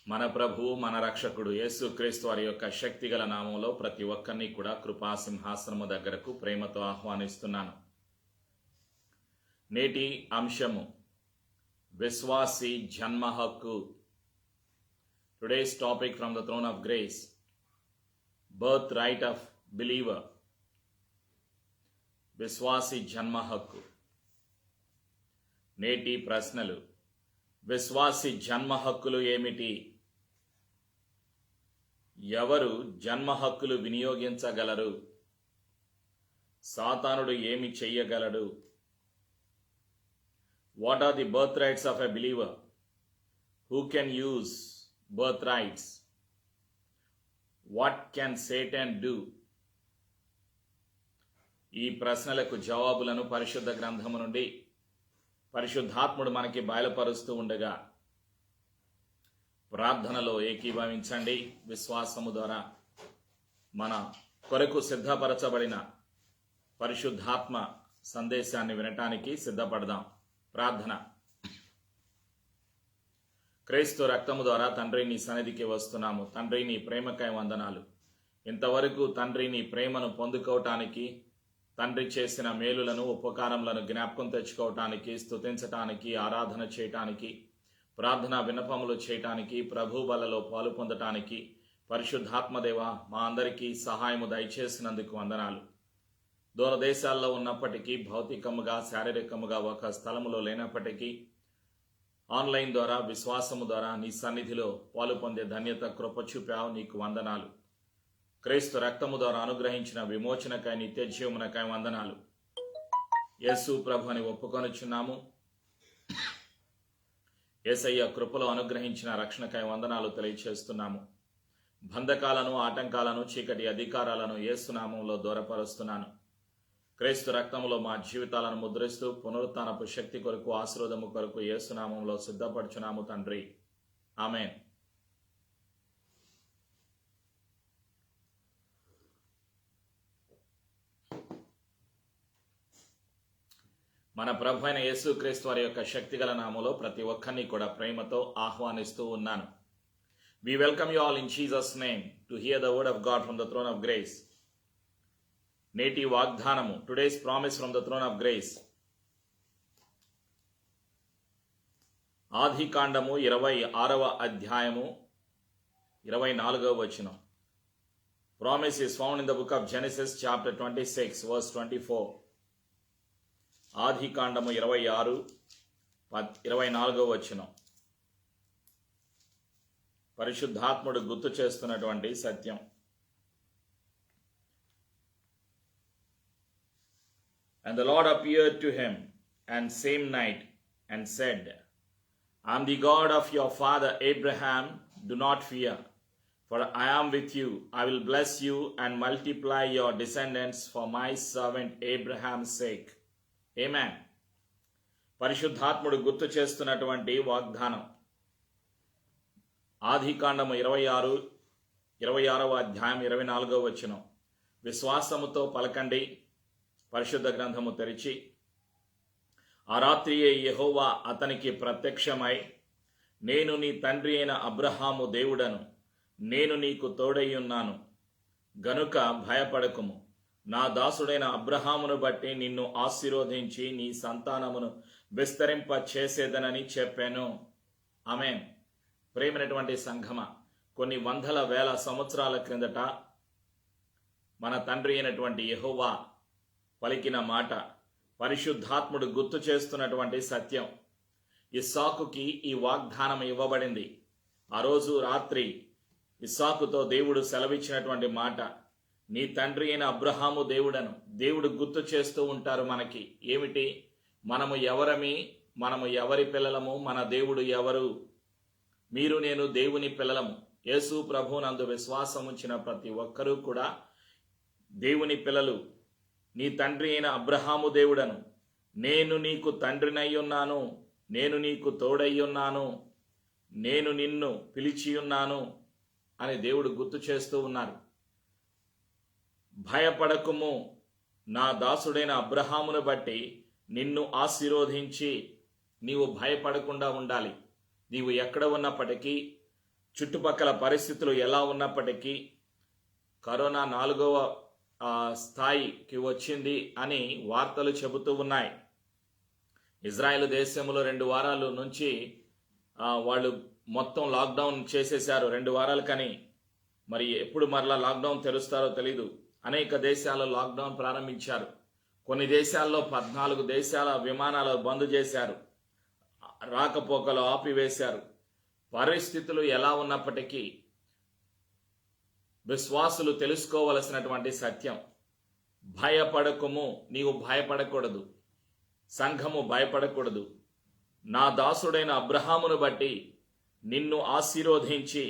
మన ప్రభువు మన రక్షకుడు యేసుక్రీస్తు వారి యొక్క శక్తిగల నామంలో ప్రతి ఒక్కరిని కూడా కృపా సింహాసనము దగ్గరకు ప్రేమతో ఆహ్వానిస్తున్నాను. నేటి అంశము విశ్వాసి జన్మ హక్కు. Today's topic from the throne of grace, birth right of believer. విశ్వాసి జన్మ హక్కు. నేటి ప్రశ్నలు: విశ్వాసి జన్మ హక్కులు ఏమిటి? ఎవరు జన్మ హక్కులు వినియోగించగలరు? సాతానుడు ఏమి చెయ్యగలడు? What are the birth rights of a believer? Who can use birth rights? What can Satan do? ఈ ప్రశ్నలకు జవాబులను పరిశుద్ధ గ్రంథము నుండి పరిశుద్ధాత్ముడు మనకి బయలుపరుస్తూ ఉండగా ప్రార్థనలో ఏకీభవించండి. విశ్వాసము ద్వారా మన కొరకు సిద్ధపరచబడిన పరిశుద్ధాత్మ సందేశాన్ని వినటానికి సిద్ధపడదాం. ప్రార్థన. క్రీస్తు రక్తము ద్వారా తండ్రి నీ సన్నిధికి వస్తున్నాము. తండ్రి నీ ప్రేమకై వందనాలు. ఇంతవరకు తండ్రి నీ ప్రేమను పొందుకోవటానికి, తండ్రి చేసిన మేలులను ఉపకారములను జ్ఞాపకం తెచ్చుకోవటానికి, స్తుతించటానికి, ఆరాధన చేయటానికి, ప్రార్థనా విన్నపములు చేయటానికి, ప్రభు బలలో పాలు పొందటానికి పరిశుద్ధాత్మదేవ మా అందరికీ సహాయము దయచేసినందుకు వందనాలు. దూర దేశాల్లో ఉన్నప్పటికీ, భౌతికముగా శారీరకముగా ఒక స్థలములో లేనప్పటికీ ఆన్లైన్ ద్వారా విశ్వాసము ద్వారా నీ సన్నిధిలో పాలు పొందే ధన్యత కృప చూపావు. నీకు వందనాలు. క్రీస్తు రక్తము ద్వారా అనుగ్రహించిన విమోచనకై, నిత్య జీవమునకై వందనాలు. యేసు ప్రభు అని ఒప్పుకొనుచున్నాము. యేసయ్య కృపలో అనుగ్రహించిన రక్షణకై వందనాలు తెలియచేస్తున్నాము. బంధకాలను, ఆటంకాలను, చీకటి అధికారాలను యేసు నామములో దూరపరుస్తున్నాను. క్రీస్తు రక్తములో మా జీవితాలను ముద్రిస్తూ పునరుత్థానపు శక్తి కొరకు, ఆశీర్వాదము కొరకు యేసు నామములో సిద్ధపరచున్నాము తండ్రి. ఆమేన్. మన ప్రభు అయిన యేసుక్రీస్తు వారి యొక్క శక్తిగల నామములో ప్రతి ఒక్కరిని కూడా ప్రేమతో ఆహ్వానిస్తూ ఉన్నాను. We welcome you all in Jesus' name to hear the word of God from the throne of grace. నేటి వాగ్దానము, today's promise from the throne of grace. ఆదికాండము 26వ అధ్యాయము 24వ వచనం. Promise is found in the book of Genesis chapter 26 verse 24. ఆదికాండము 26:24 వచనం. పరిశుద్ధాత్ముడు గుర్తు చేస్తున్నటువంటి సత్యం. And the Lord appeared to him and same night and said, I am the God of your father Abraham, do not fear, for I am with you. I will bless you and multiply your descendants for my servant Abraham's sake. ఆమేన్. పరిశుద్ధాత్ముడు గుర్తు చేస్తున్నటువంటి వాగ్దానం. ఆదికాండము 26వ అధ్యాయం 24వ వచనం. విశ్వాసముతో పలకండి. పరిశుద్ధ గ్రంథము తెరిచి, ఆ రాత్రియే యెహోవా అతనికి ప్రత్యక్షమై, నేను నీ తండ్రి అయిన అబ్రహాము దేవుడను, నేను నీకు తోడైయున్నాను గనుక భయపడకుము. నా దాసుడైన అబ్రహామును బట్టి నిన్ను ఆశీర్వదించి నీ సంతానమును విస్తరింప చేసేదనని చెప్పాను. ఆమేన్. ప్రేమైనటువంటి సంఘమ, కొన్ని వందల వేల సంవత్సరాల క్రిందట మన తండ్రి అయినటువంటి యెహోవా పలికిన మాట, పరిశుద్ధాత్ముడు గుర్తు చేస్తున్నటువంటి సత్యం. ఇస్సాకుకి ఈ వాగ్దానం ఇవ్వబడింది. ఆ రోజు రాత్రి ఇస్సాకుతో దేవుడు సెలవిచ్చినటువంటి మాట, నీ తండ్రి అయిన అబ్రహాము దేవుడను. దేవుడు గుర్తు చేస్తూ ఉంటారు మనకి. ఏమిటి? మనము ఎవరమి, మనము ఎవరి పిల్లలము, మన దేవుడు ఎవరు? మీరు నేను దేవుని పిల్లలము. యేసు ప్రభువునందు విశ్వాసం ఉంచిన ప్రతి ఒక్కరూ కూడా దేవుని పిల్లలు. నీ తండ్రి అయిన అబ్రహాము దేవుడను, నేను నీకు తండ్రినయ్యున్నాను, నేను నీకు తోడయ్యున్నాను, నేను నిన్ను పిలిచియున్నాను అని దేవుడు గుర్తు చేస్తూ ఉన్నారు. భయపడకుము, నా దాసుడైన అబ్రహామును బట్టి నిన్ను ఆశీర్వదించి నీవు భయపడకుండా ఉండాలి. నీవు ఎక్కడ ఉన్నప్పటికీ చుట్టుపక్కల పరిస్థితులు ఎలా ఉన్నప్పటికీ కరోనా 4వ స్థాయికి వచ్చింది అని వార్తలు చెబుతూ ఉన్నాయి. ఇజ్రాయెల్ దేశంలో 2 వారాల నుంచి వాళ్ళు మొత్తం లాక్డౌన్ చేసేశారు 2 వారాలు. కానీ మరి ఎప్పుడు మరలా లాక్డౌన్ తెరుస్తారో తెలీదు. అనేక దేశాల్లో లాక్డౌన్ ప్రారంభించారు. కొన్ని దేశాల్లో 14 దేశాల విమానాలు బంద్ చేశారు, రాకపోకలు ఆపివేశారు. పరిస్థితులు ఎలా ఉన్నప్పటికీ విశ్వాసులు తెలుసుకోవలసినటువంటి సత్యం, భయపడకుము, నీవు భయపడకూడదు, సంఘము భయపడకూడదు. నా దాసుడైన అబ్రహామును బట్టి నిన్ను ఆశీర్వదించి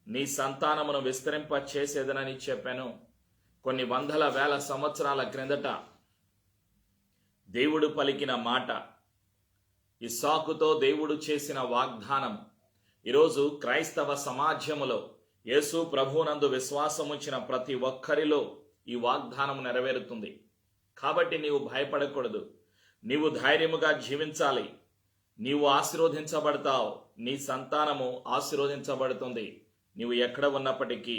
నీ సంతానమును విస్తరింప చేసేదనని చెప్పాను. కొన్ని వందల వేల సంవత్సరాల క్రిందట దేవుడు పలికిన మాట, ఇస్సాకుతో దేవుడు చేసిన వాగ్దానం ఈరోజు క్రైస్తవ సమాజములో యేసు ప్రభువునందు విశ్వాసముంచిన ప్రతి ఒక్కరిలో ఈ వాగ్దానం నెరవేరుతుంది. కాబట్టి నీవు భయపడకూడదు, నీవు ధైర్యముగా జీవించాలి. నీవు ఆశీర్వదించబడతావు, నీ సంతానము ఆశీర్వదించబడుతుంది. నీవు ఎక్కడ ఉన్నప్పటికీ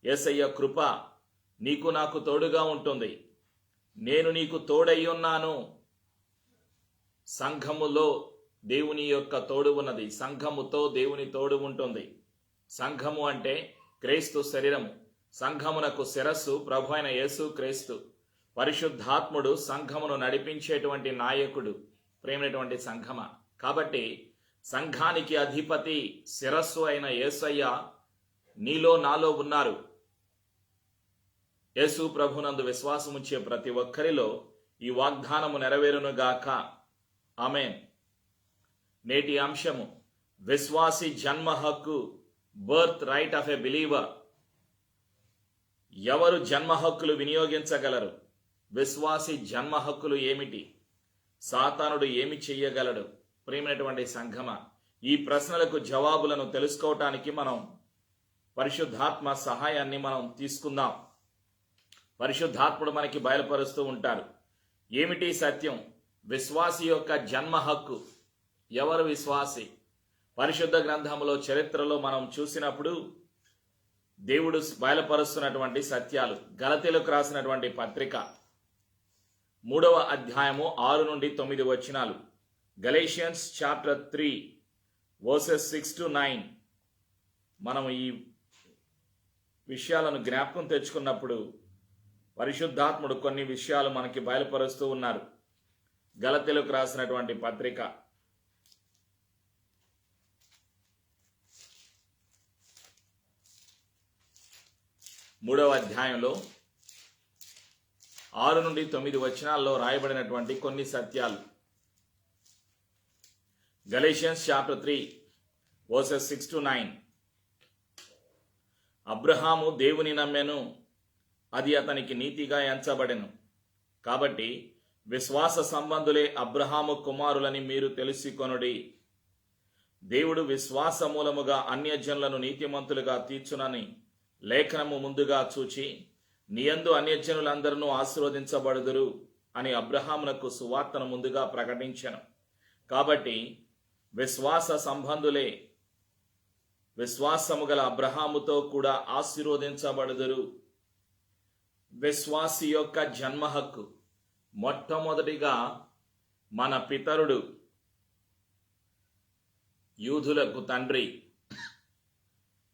యేసయ్య కృప నీకు నాకు తోడుగా ఉంటుంది. నేను నీకు తోడై ఉన్నాను. సంఘములో దేవుని యొక్క తోడు ఉన్నది, సంఘముతో దేవుని తోడు ఉంటుంది. సంఘము అంటే క్రీస్తు శరీరము. సంఘమునకు శిరస్సు ప్రభు అయిన యేసు క్రీస్తు. పరిశుద్ధాత్ముడు సంఘమును నడిపించేటువంటి నాయకుడు, ప్రేమైనటువంటి సంఘమ. కాబట్టి సంఘానికి అధిపతి శిరస్సు అయిన యేసయ్య నీలో నాలో ఉన్నారు. యేసు ప్రభునందు విశ్వాసముంచే ప్రతి ఒక్కరిలో ఈ వాగ్దానము నెరవేరునుగాక. ఆమేన్. నేటి అంశము, విశ్వాసి జన్మ హక్కు, birth right of a believer. ఎవరు జన్మ హక్కులు వినియోగించగలరు? విశ్వాసి జన్మ హక్కులు ఏమిటి? సాతానుడు ఏమి చెయ్యగలడు? ప్రియమైనటువంటి సంఘమ, ఈ ప్రశ్నలకు జవాబులను తెలుసుకోవటానికి మనం పరిశుద్ధాత్మ సహాయాన్ని మనం తీసుకుందాం. పరిశుద్ధాత్ముడు మనకి బయలుపరుస్తూ ఉంటారు. ఏమిటి సత్యం? విశ్వాసి యొక్క జన్మ హక్కు. ఎవరు విశ్వాసి? పరిశుద్ధ గ్రంథములో చరిత్రలో మనం చూసినప్పుడు దేవుడు బయలుపరుస్తున్నటువంటి సత్యాలు. గలతీలకు రాసినటువంటి పత్రిక 3వ అధ్యాయము 6 నుండి 9 వచనాలు. Galatians chapter 3 versus 6 to 9. మనం ఈ విషయాలను జ్ఞాపకం తెచ్చుకున్నప్పుడు పరిశుద్ధాత్ముడు కొన్ని విషయాలు మనకి బయలుపరుస్తూ ఉన్నారు. గలతీలకు రాసినటువంటి పత్రిక 3వ అధ్యాయంలో 6 నుండి 9 వచనాల్లో రాయబడినటువంటి కొన్ని సత్యాలు. Galatians chapter 3 versus 6 to 9. Abraham దేవుని నమ్మెను, అది అతనికి నీతిగా ఎంచబడెను. కాబట్టి విశ్వాస సంబంధులే అబ్రహాము కుమారులని మీరు తెలుసుకొనుడి. దేవుడు విశ్వాస మూలముగా అన్యజనులను నీతిమంతులుగా తీర్చునని లేఖనము ముందుగా చూచి, నీయందు అన్యజనులందరూ ఆశీర్వదించబడుదురు అని అబ్రహామునకు సువార్తను ముందుగా ప్రకటించెను. కాబట్టి విశ్వాస సంబంధులే విశ్వాసము గల అబ్రహాముతో కూడా ఆశీర్వదించబడుదురు. విశ్వాసి యొక్క జన్మ హక్కు. మొట్టమొదటిగా మన పితరుడు, యూదులకు తండ్రి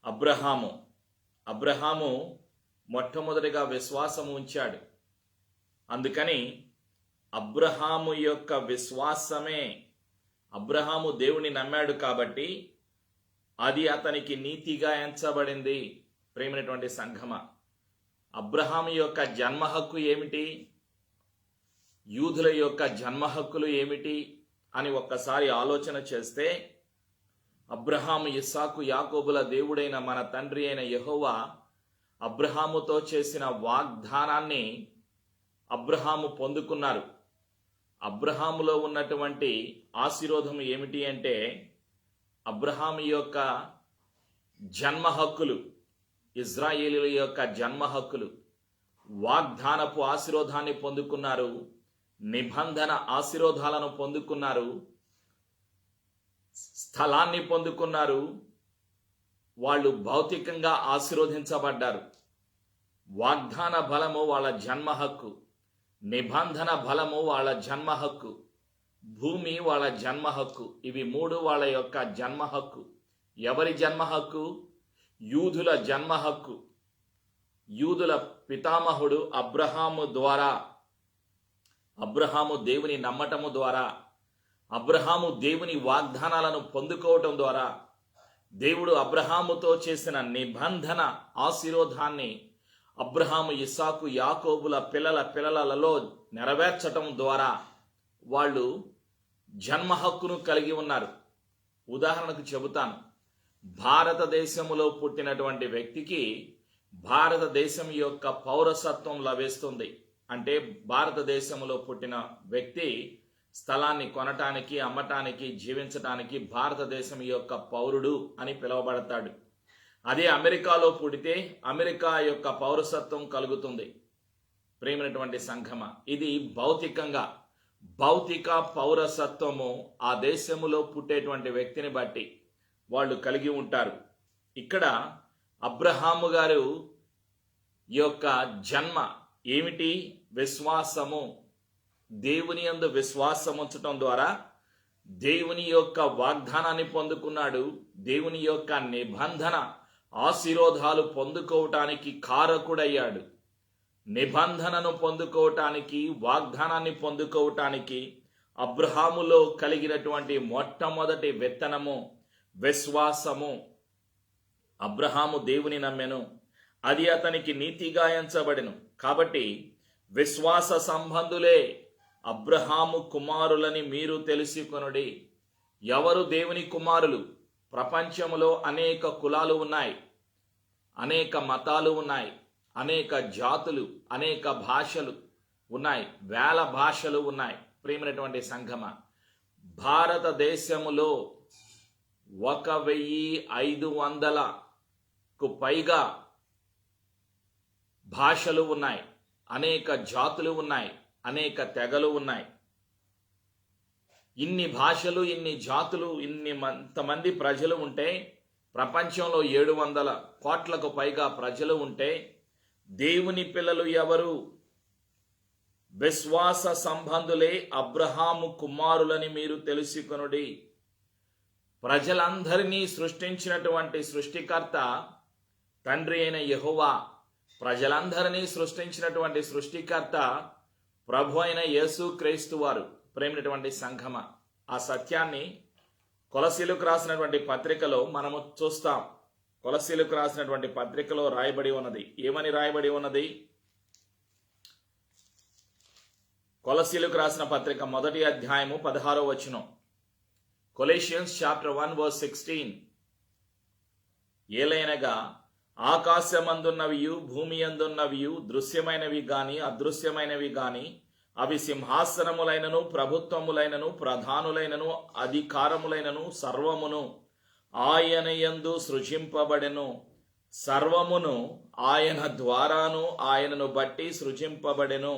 అబ్రహాము. అబ్రహాము మొట్టమొదటిగా విశ్వాసము ఉంచాడు. అందుకని అబ్రహాము యొక్క విశ్వాసమే, అబ్రహాము దేవుని నమ్మాడు కాబట్టి అది అతనికి నీతిగా ఎంచబడింది. ప్రేమైనటువంటి సంఘమ, అబ్రహాము యొక్క జన్మ హక్కు ఏమిటి? యూదుల యొక్క జన్మ హక్కులు ఏమిటి అని ఒక్కసారి ఆలోచన చేస్తే, అబ్రహాము, ఇస్సాకు, యాకోబుల దేవుడైన మన తండ్రి అయిన యెహోవా అబ్రహాముతో చేసిన వాగ్దానాన్ని అబ్రహాము పొందుకున్నారు. అబ్రహాములో ఉన్నటువంటి ఆశీర్వాదం ఏమిటి అంటే, అబ్రహాము యొక్క జన్మ హక్కులు, ఇజ్రాయేలీల యొక్క జన్మ హక్కులు, వాగ్దానపు ఆశీర్వాదాన్ని పొందుకున్నారు, నిబంధన ఆశీర్వాదాలను పొందుకున్నారు, స్థలాన్ని పొందుకున్నారు, వాళ్ళు భౌతికంగా ఆశీర్వదించబడ్డారు. వాగ్దాన బలము వాళ్ళ జన్మ హక్కు, నిబంధన బలము వాళ్ళ జన్మ హక్కు, భూమి వాళ్ళ జన్మ హక్కు. ఇవి మూడు వాళ్ళ యొక్క జన్మ హక్కు. ఎవరి జన్మ హక్కు? యూదుల జన్మ హక్కు. యూదుల పితామహుడు అబ్రహాము ద్వారా, అబ్రహాము దేవుని నమ్మటము ద్వారా, అబ్రహాము దేవుని వాగ్దానాలను పొందుకోవటం ద్వారా, దేవుడు అబ్రహాముతో చేసిన నిబంధన ఆశీర్వాదాన్ని అబ్రహాము, ఇస్సాకు, యాకోబుల పిల్లలలో నెరవేర్చటం ద్వారా వాళ్ళు జన్మ హక్కును కలిగి ఉన్నారు. ఉదాహరణకు చెబుతాను. భారతదేశంలో పుట్టినటువంటి వ్యక్తికి భారతదేశం యొక్క పౌరసత్వం లభిస్తుంది. అంటే భారతదేశంలో పుట్టిన వ్యక్తి స్థలాన్ని కొనటానికి, అమ్మటానికి, జీవించటానికి భారతదేశం యొక్క పౌరుడు అని పిలువబడతాడు. అదే అమెరికాలో పుడితే అమెరికా యొక్క పౌరసత్వం కలుగుతుంది. ప్రేమైనటువంటి సంఘమ, ఇది భౌతిక పౌరసత్వము ఆ దేశములో పుట్టేటువంటి వ్యక్తిని బట్టి వాళ్ళు కలిగి ఉంటారు. ఇక్కడ అబ్రహాము గారు యొక్క జన్మ ఏమిటి? విశ్వాసము. దేవుని యందు విశ్వాసం ఉంచటం ద్వారా దేవుని యొక్క వాగ్దానాన్ని పొందుకున్నాడు. దేవుని యొక్క నిబంధన ఆశీర్వాదాలు పొందుకోవటానికి కారకుడయ్యాడు. నిబంధనను పొందుకోవటానికి, వాగ్దానాన్ని పొందుకోవటానికి అబ్రహాములో కలిగినటువంటి మొట్టమొదటి విత్తనము విశ్వాసము. అబ్రహాము దేవుని నమ్మెను, అది అతనికి నీతిగా ఎంచబడెను. కాబట్టి విశ్వాస సంబంధులే అబ్రహాము కుమారులని మీరు తెలుసుకొనుడి. ఎవరు దేవుని కుమారులు? ప్రపంచంలో అనేక కులాలు ఉన్నాయి, అనేక మతాలు ఉన్నాయి, అనేక జాతులు, అనేక భాషలు ఉన్నాయి, వేల భాషలు ఉన్నాయి. ప్రియమైనటువంటి సంఘమ, భారతదేశములో 1500కు పైగా భాషలు ఉన్నాయి, అనేక జాతులు ఉన్నాయి, అనేక తెగలు ఉన్నాయి. ఇన్ని భాషలు, ఇన్ని జాతులు, ఇంతమంది ప్రజలు ఉంటే, ప్రపంచంలో 700 కోట్లకు పైగా ప్రజలు ఉంటే, దేవుని పిల్లలు ఎవరు? విశ్వాస సంబంధులే అబ్రహాము కుమారులని మీరు తెలుసుకొనుడి. ప్రజలందరినీ సృష్టించినటువంటి సృష్టికర్త తండ్రి అయిన యెహోవా, ప్రజలందరినీ సృష్టించినటువంటి సృష్టికర్త ప్రభు అయిన యేసు క్రీస్తు వారు. ప్రేమైనటువంటి సంఘమ, ఆ సత్యాన్ని కొలసీలకు రాసినటువంటి పత్రికలో మనము చూస్తాం. కొలసీలకు రాసినటువంటి పత్రికలో రాయబడి ఉన్నది. ఏమని రాయబడి ఉన్నది? కొలసీలకు రాసిన పత్రిక 1వ అధ్యాయము 16వ వచనం. కొలెషియన్స్ చాప్టర్ 1 verse 16. ఏలైనగా ఆకాశమందున్నవియు భూమి యందున్నవియు దృశ్యమైనవి గాని అదృశ్యమైనవి గాని అవి సింహాసనములైనను ప్రభుత్వములైనను ప్రధానులైనను అధికారములైనను సర్వమును ఆయన యందు సృజింపబడెను. సర్వమును ఆయన ద్వారాను ఆయనను బట్టి సృజింపబడెను.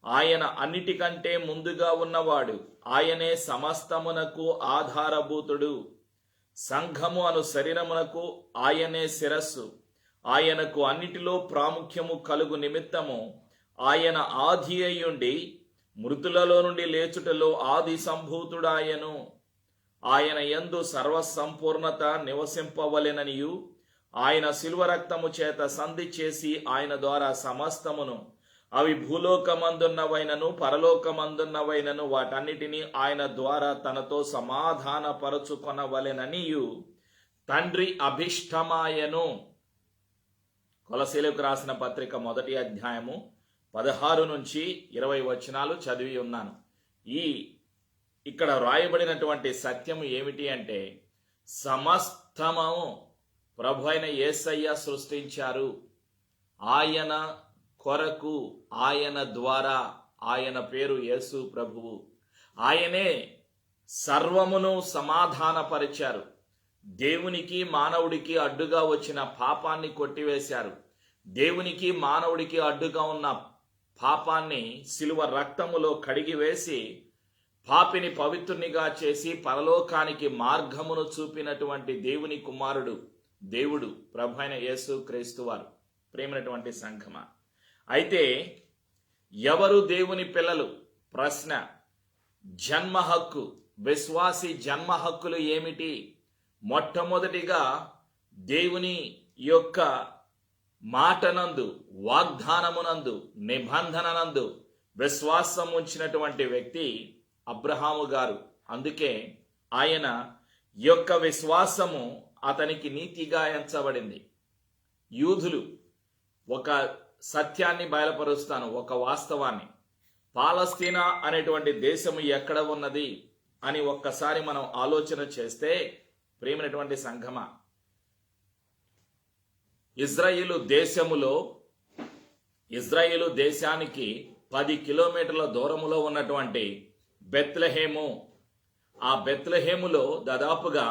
ఆయన అన్నిటికంటే ముందుగా ఉన్నవాడు. ఆయనే సమస్తమునకు ఆధారభూతుడు. సంఘము అను శరీరమునకు ఆయనే శిరస్సు. ఆయనకు అన్నిటిలో ప్రాముఖ్యము కలుగు నిమిత్తము ఆయన ఆది అయ్యుండి మృతులలో నుండి లేచుటలో ఆది సంభూతుడాయను. ఆయన యందు సర్వసంపూర్ణత నివసింపవలెననియు ఆయన శిలువ రక్తము చేత సంధి చేసి ఆయన ద్వారా సమస్తమును, అవి భూలోకమందున్నవైనను పరలోకమందున్నవైనను వాటన్నిటినీ ఆయన ద్వారా తనతో సమాధానపరచుకొనవలెననియు తండ్రి అభిష్టమాయను. కొలసీలకు రాసిన పత్రిక 1వ అధ్యాయము 16 నుంచి 20 వచనాలు చదివి ఉన్నాను. ఇక్కడ రాయబడినటువంటి సత్యము ఏమిటి అంటే, సమస్తము ప్రభు అయిన యేసయ్య సృష్టించారు. ఆయన కొరకు, ఆయన ద్వారా, ఆయన పేరు యేసు ప్రభువు. ఆయనే సర్వమును సమాధానపరిచారు. దేవునికి మానవుడికి అడ్డుగా వచ్చిన పాపాన్ని కొట్టివేశారు. దేవునికి మానవుడికి అడ్డుగా ఉన్న పాపాన్ని శిలువ రక్తములో కడిగివేసి పాపిని పవిత్రునిగా చేసి పరలోకానికి మార్గమును చూపినటువంటి దేవుని కుమారుడు దేవుడు ప్రభు అయిన యేసు క్రీస్తు వారు. ప్రేమైనటువంటి సంఘమా, అయితే ఎవరు దేవుని పిల్లలు? ప్రశ్న. జన్మ హక్కు, విశ్వాసి జన్మ హక్కులు ఏమిటి? మొట్టమొదటిగా దేవుని యొక్క మాటనందు, వాగ్దానమునందు, నిబంధననందు విశ్వాసం ఉంచినటువంటి వ్యక్తి అబ్రహాము గారు. అందుకే ఆయన యొక్క విశ్వాసము అతనికి నీతిగా ఎంచబడింది. యూదులు ఒక సత్యాన్ని బయలుపరుస్తాను, ఒక వాస్తవాన్ని. పాలస్తీనా అనేటువంటి దేశము ఎక్కడ ఉన్నది అని ఒక్కసారి మనం ఆలోచన చేస్తే, ప్రేమైనటువంటి సంఘమా, ఇజ్రాయేలు దేశానికి 10 కిలోమీటర్ల దూరములో ఉన్నటువంటి బెత్లెహేము, ఆ బెత్లెహేములో దాదాపుగా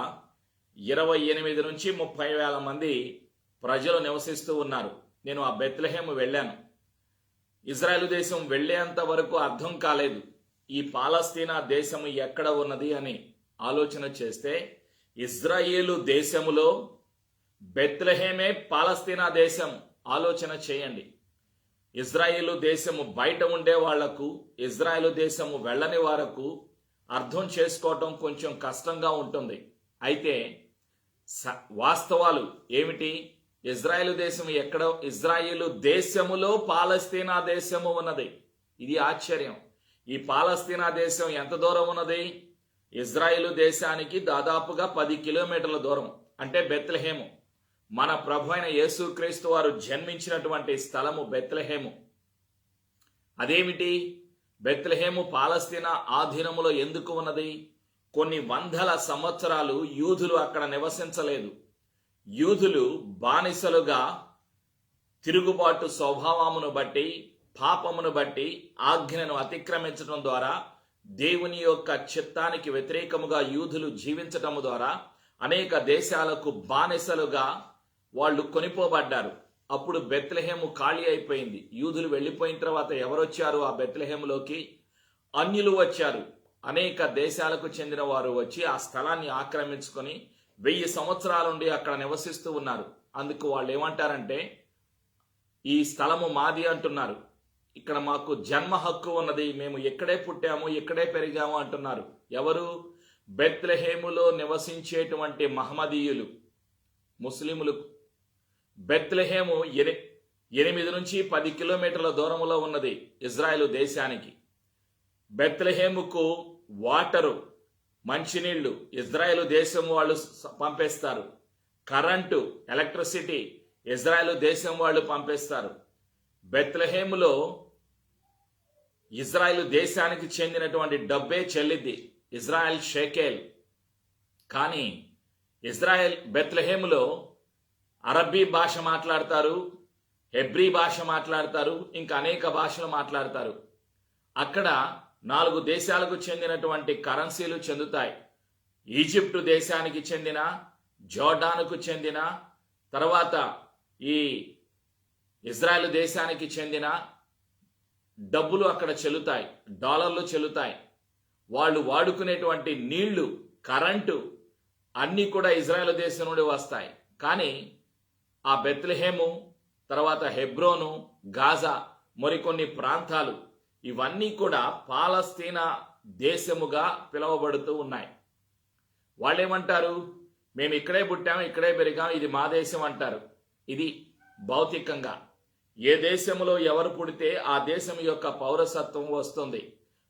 28 నుంచి 30 వేల మంది ప్రజలు నివసిస్తూ ఉన్నారు. నేను ఆ బెత్లెహేము వెళ్ళాను. ఇజ్రాయెల్ దేశం వెళ్ళేంత వరకు అర్థం కాలేదు ఈ పాలస్తీనా దేశము ఎక్కడ ఉన్నది అని ఆలోచన చేస్తే, ఇజ్రాయేలు దేశములో బెత్లెహేమే పాలస్తీనా దేశం. ఆలోచన చేయండి. ఇజ్రాయేలు దేశము బయట ఉండే వాళ్లకు, ఇజ్రాయేలు దేశము వెళ్ళని వారకు అర్థం చేసుకోవటం కొంచెం కష్టంగా ఉంటుంది. అయితే వాస్తవాలు ఏమిటి? ఇజ్రాయేలు దేశం ఎక్కడ? ఇజ్రాయేలు దేశములో పాలస్తీనా దేశము ఉన్నది. ఇది ఆశ్చర్యం. ఈ పాలస్తీనా దేశం ఎంత దూరం ఉన్నది? ఇజ్రాయేలు దేశానికి దాదాపుగా 10 కిలోమీటర్ల దూరం, అంటే బెత్లెహేము. మన ప్రభు అయిన యేసుక్రీస్తు వారు జన్మించినటువంటి స్థలము బెత్లెహేము. అదేమిటి? బెత్లెహేము పాలస్తీనా ఆధీనములో ఎందుకు ఉన్నది? కొన్ని వందల సంవత్సరాలు యూదులు అక్కడ నివసించలేదు. యూదులు బానిసలుగా తిరుగుబాటు స్వభావమును బట్టి, పాపమును బట్టి, ఆజ్ఞను అతిక్రమించడం ద్వారా, దేవుని యొక్క చిత్తానికి వ్యతిరేకముగా యూదులు జీవించటము ద్వారా అనేక దేశాలకు బానిసలుగా వాళ్ళు కొనిపోబడ్డారు. అప్పుడు బెత్లెహేము ఖాళీ అయిపోయింది. యూదులు వెళ్ళిపోయిన తర్వాత ఎవరొచ్చారు ఆ బెత్లెహేములోకి? అన్యులు వచ్చారు. అనేక దేశాలకు చెందిన వారు వచ్చి ఆ స్థలాన్ని ఆక్రమించుకొని 1000 సంవత్సరాల నుండి అక్కడ నివసిస్తూ ఉన్నారు. అందుకు వాళ్ళు ఏమంటారంటే, ఈ స్థలము మాది అంటున్నారు. ఇక్కడ మాకు జన్మ హక్కు ఉన్నది, మేము ఇక్కడే పుట్టాము, ఇక్కడే పెరిగాము అంటున్నారు. ఎవరు? బెత్లెహేములో నివసించేటువంటి మహమ్మదీయులు, ముస్లిములు. బెత్లెహేము 8 నుంచి 10 కిలోమీటర్ల దూరంలో ఉన్నది ఇజ్రాయెలు దేశానికి. బెత్లెహేముకు వాటరు, మంచినీళ్లు ఇజ్రాయెలు దేశం వాళ్ళు పంపేస్తారు. కరెంటు, ఎలక్ట్రిసిటీ ఇజ్రాయెలు దేశం వాళ్ళు పంపిస్తారు. బెత్లెహేములో ఇజ్రాయెలు దేశానికి చెందినటువంటి డబ్బే చెల్లిద్ది, ఇజ్రాయెల్ షేకేల్. కానీ బెత్లెహేములో అరబ్బీ భాష మాట్లాడతారు, హెబ్రీ భాష మాట్లాడతారు, ఇంకా అనేక భాషలు మాట్లాడతారు. అక్కడ 4 దేశాలకు చెందినటువంటి కరెన్సీలు చెందుతాయి. ఈజిప్టు దేశానికి చెందిన, జోర్డానుకు చెందిన, తర్వాత ఈ ఇజ్రాయెల్ దేశానికి చెందిన డబ్బులు అక్కడ చెల్లుతాయి, డాలర్లు చెల్లుతాయి. వాళ్ళు వాడుకునేటువంటి నీళ్లు, కరెంటు అన్నీ కూడా ఇజ్రాయెల్ దేశం నుండి వస్తాయి. కానీ ఆ బెత్లెహేము, తర్వాత హెబ్రోను, గాజా, మరికొన్ని ప్రాంతాలు ఇవన్నీ కూడా పాలస్తీనా దేశముగా పిలువబడుతూ ఉన్నాయి. వాళ్ళేమంటారు? మేము ఇక్కడే పుట్టాము, ఇక్కడే పెరిగాము, ఇది మా దేశం అంటారు. ఇది భౌతికంగా. ఏ దేశంలో ఎవరు పుడితే ఆ దేశం యొక్క పౌరసత్వం వస్తుంది.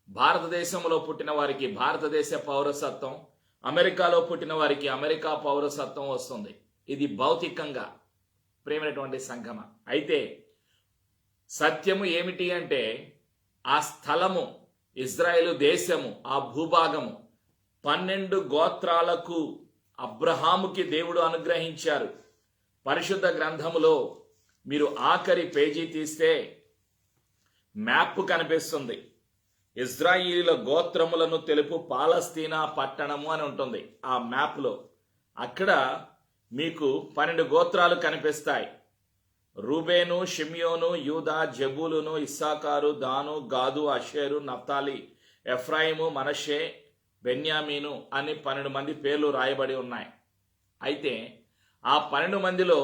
భారతదేశంలో పుట్టిన వారికి భారతదేశ పౌరసత్వం, అమెరికాలో పుట్టిన వారికి అమెరికా పౌరసత్వం వస్తుంది. ఇది భౌతికంగా. ప్రేమైనటువంటి సంఘమ, అయితే సత్యము ఏమిటి అంటే, ఆ స్థలము, ఇజ్రాయేలు దేశము, ఆ భూభాగము 12 గోత్రాలకు అబ్రహాముకి దేవుడు అనుగ్రహించారు. పరిశుద్ధ గ్రంథములో మీరు ఆఖరి పేజీ తీస్తే మ్యాప్ కనిపిస్తుంది. ఇజ్రాయిలీల గోత్రములను తెలుపు పాలస్తీనా పట్టణము అని ఉంటుంది ఆ మ్యాప్లో. అక్కడ మీకు 12 గోత్రాలు కనిపిస్తాయి. రూబేను, షిమ్యోను, యూదా, జబూలును, ఇస్సాకారు, దాను, గాదు, అషేరు, నఫ్తాలి, ఎఫ్రాయిము, మనషే, బెన్యామీను అని 12 మంది పేర్లు రాయబడి ఉన్నాయి. అయితే ఆ 12 మందిలో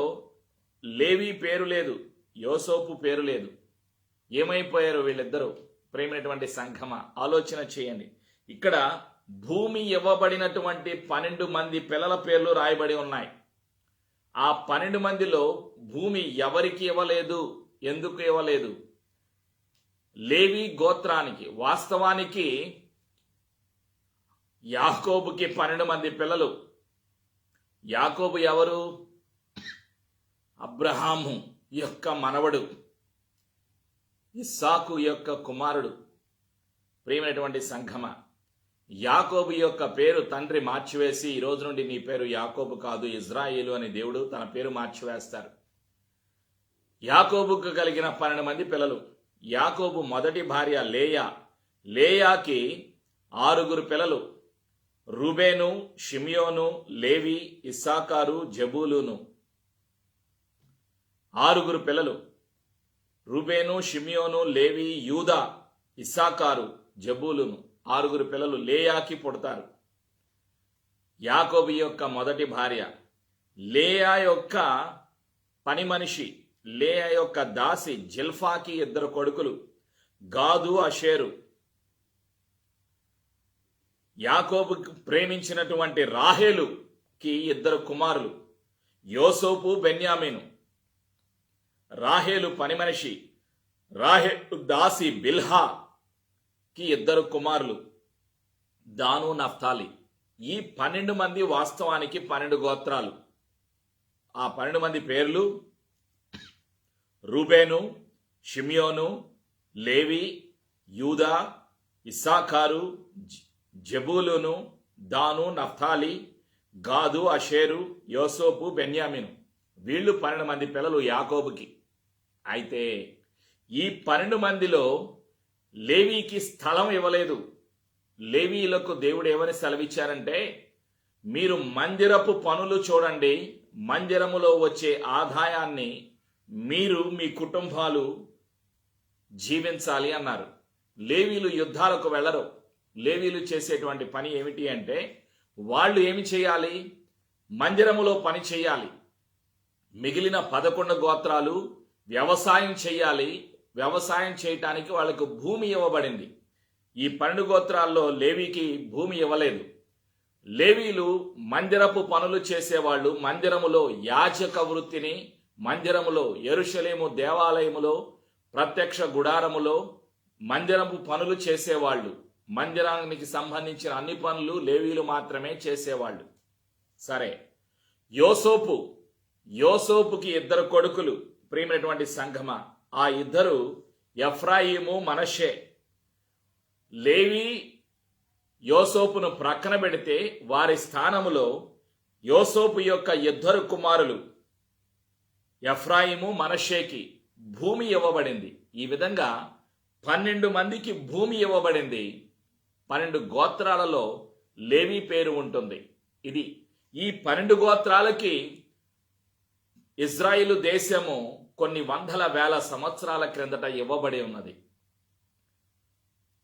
లేవి పేరు లేదు, యోసేపు పేరు లేదు. ఏమైపోయారు వీళ్ళిద్దరూ? ప్రేమైనటువంటి సంఘమా, ఆలోచన చేయండి. ఇక్కడ భూమి ఇవ్వబడినటువంటి 12 మంది పిల్లల పేర్లు రాయబడి ఉన్నాయి. ఆ 12 మందిలో భూమి ఎవరికి ఇవ్వలేదు? ఎందుకు ఇవ్వలేదు? లేవి గోత్రానికి, వాస్తవానికి యాకోబుకి 12 మంది పిల్లలు. యాకోబు ఎవరు? అబ్రహాము యొక్క మనవడు, ఇస్సాకు యొక్క కుమారుడు. ప్రియమైనటువంటి సంఘమా, యాకోబు యొక్క పేరు తండ్రి మార్చివేసి ఈ రోజు నుండి నీ పేరు యాకోబు కాదు ఇజ్రాయేలు అని దేవుడు తన పేరు మార్చివేస్తారు. యాకోబుకు కలిగిన 12 మంది పిల్లలు. యాకోబు మొదటి భార్య లేయా. లేయాకి 6 పిల్లలు: రూబేను, షిమియోను, లేవి, ఇస్సాకారు, జబూలూను. 6 పిల్లలు: రూబేను, షిమియోను, లేవి, యూదా, ఇస్సాకారు, జబూలును. 6 పిల్లలు లేయాకి పుడతారు. యాకోబు యొక్క మొదటి భార్య. లేయా యొక్క పని మనిషి, లేయా యొక్క దాసి జిల్ఫాకి 2 కొడుకులు: గాదు, అషేరు. యాకోబుకు ప్రేమించినటువంటి రాహేలుకి 2 కుమారులు: యోసేపు, బెన్యామీను. రాహేలు పని మనిషి, రాహేలు దాసి బిల్హాకి 2 కుమారులు: దాను, నఫ్తాలి. ఈ 12 మంది వాస్తవానికి 12 గోత్రాలు. ఆ 12 మంది పేర్లు: రూబేను, షిమియోను, లేవి, యూదా, ఇస్సాకారు, జబూలును, దాను, నఫ్తాలి, గాదు, అషేరు, యోసేపు, బెన్యామీను. వీళ్ళు 12 మంది పిల్లలు యాకోబుకి. అయితే ఈ 12 మందిలో లేవీకి స్థలం ఇవ్వలేదు. లేవీలకు దేవుడు ఏమని సెలవిచ్చారంటే, మీరు మందిరపు పనులు చూడండి, మందిరములో వచ్చే ఆదాయాన్ని మీరు మీ కుటుంబాలు జీవించాలి అన్నారు. లేవీలు యుద్ధాలకు వెళ్ళరు. లేవీలు చేసేటువంటి పని ఏమిటి అంటే, వాళ్ళు ఏమి చేయాలి? మందిరములో పని చేయాలి. మిగిలిన 11 గోత్రాలు వ్యవసాయం చేయాలి. వ్యవసాయం చేయటానికి వాళ్ళకు భూమి ఇవ్వబడింది. ఈ 12 గోత్రాల్లో లేవీకి భూమి ఇవ్వలేదు. లేవీలు మందిరపు పనులు చేసేవాళ్ళు. మందిరములో యాజక వృత్తిని, మందిరములో యెరూషలేము దేవాలయములో, ప్రత్యక్ష గుడారములో మందిరపు పనులు చేసేవాళ్ళు. మందిరానికి సంబంధించిన అన్ని పనులు లేవీలు మాత్రమే చేసేవాళ్ళు. సరే, యోసేపుకి 2 కొడుకులు. ప్రియమైనటువంటి సంఘమా, ఆ 2 ఎఫ్రాయిము, మనష్షే. లేవి యోసేపును ప్రక్కన పెడితే వారి స్థానములో యోసేపు యొక్క 2 కుమారులు ఎఫ్రాయిము, మనష్షేకి భూమి ఇవ్వబడింది. ఈ విధంగా 12 మందికి భూమి ఇవ్వబడింది. 12 గోత్రాలలో లేవి పేరు ఉంటుంది. ఇది ఈ 12 గోత్రాలకి ఇజ్రాయిలు దేశము కొన్ని వందల వేల సంవత్సరాల క్రిందట ఇవ్వబడి ఉన్నది.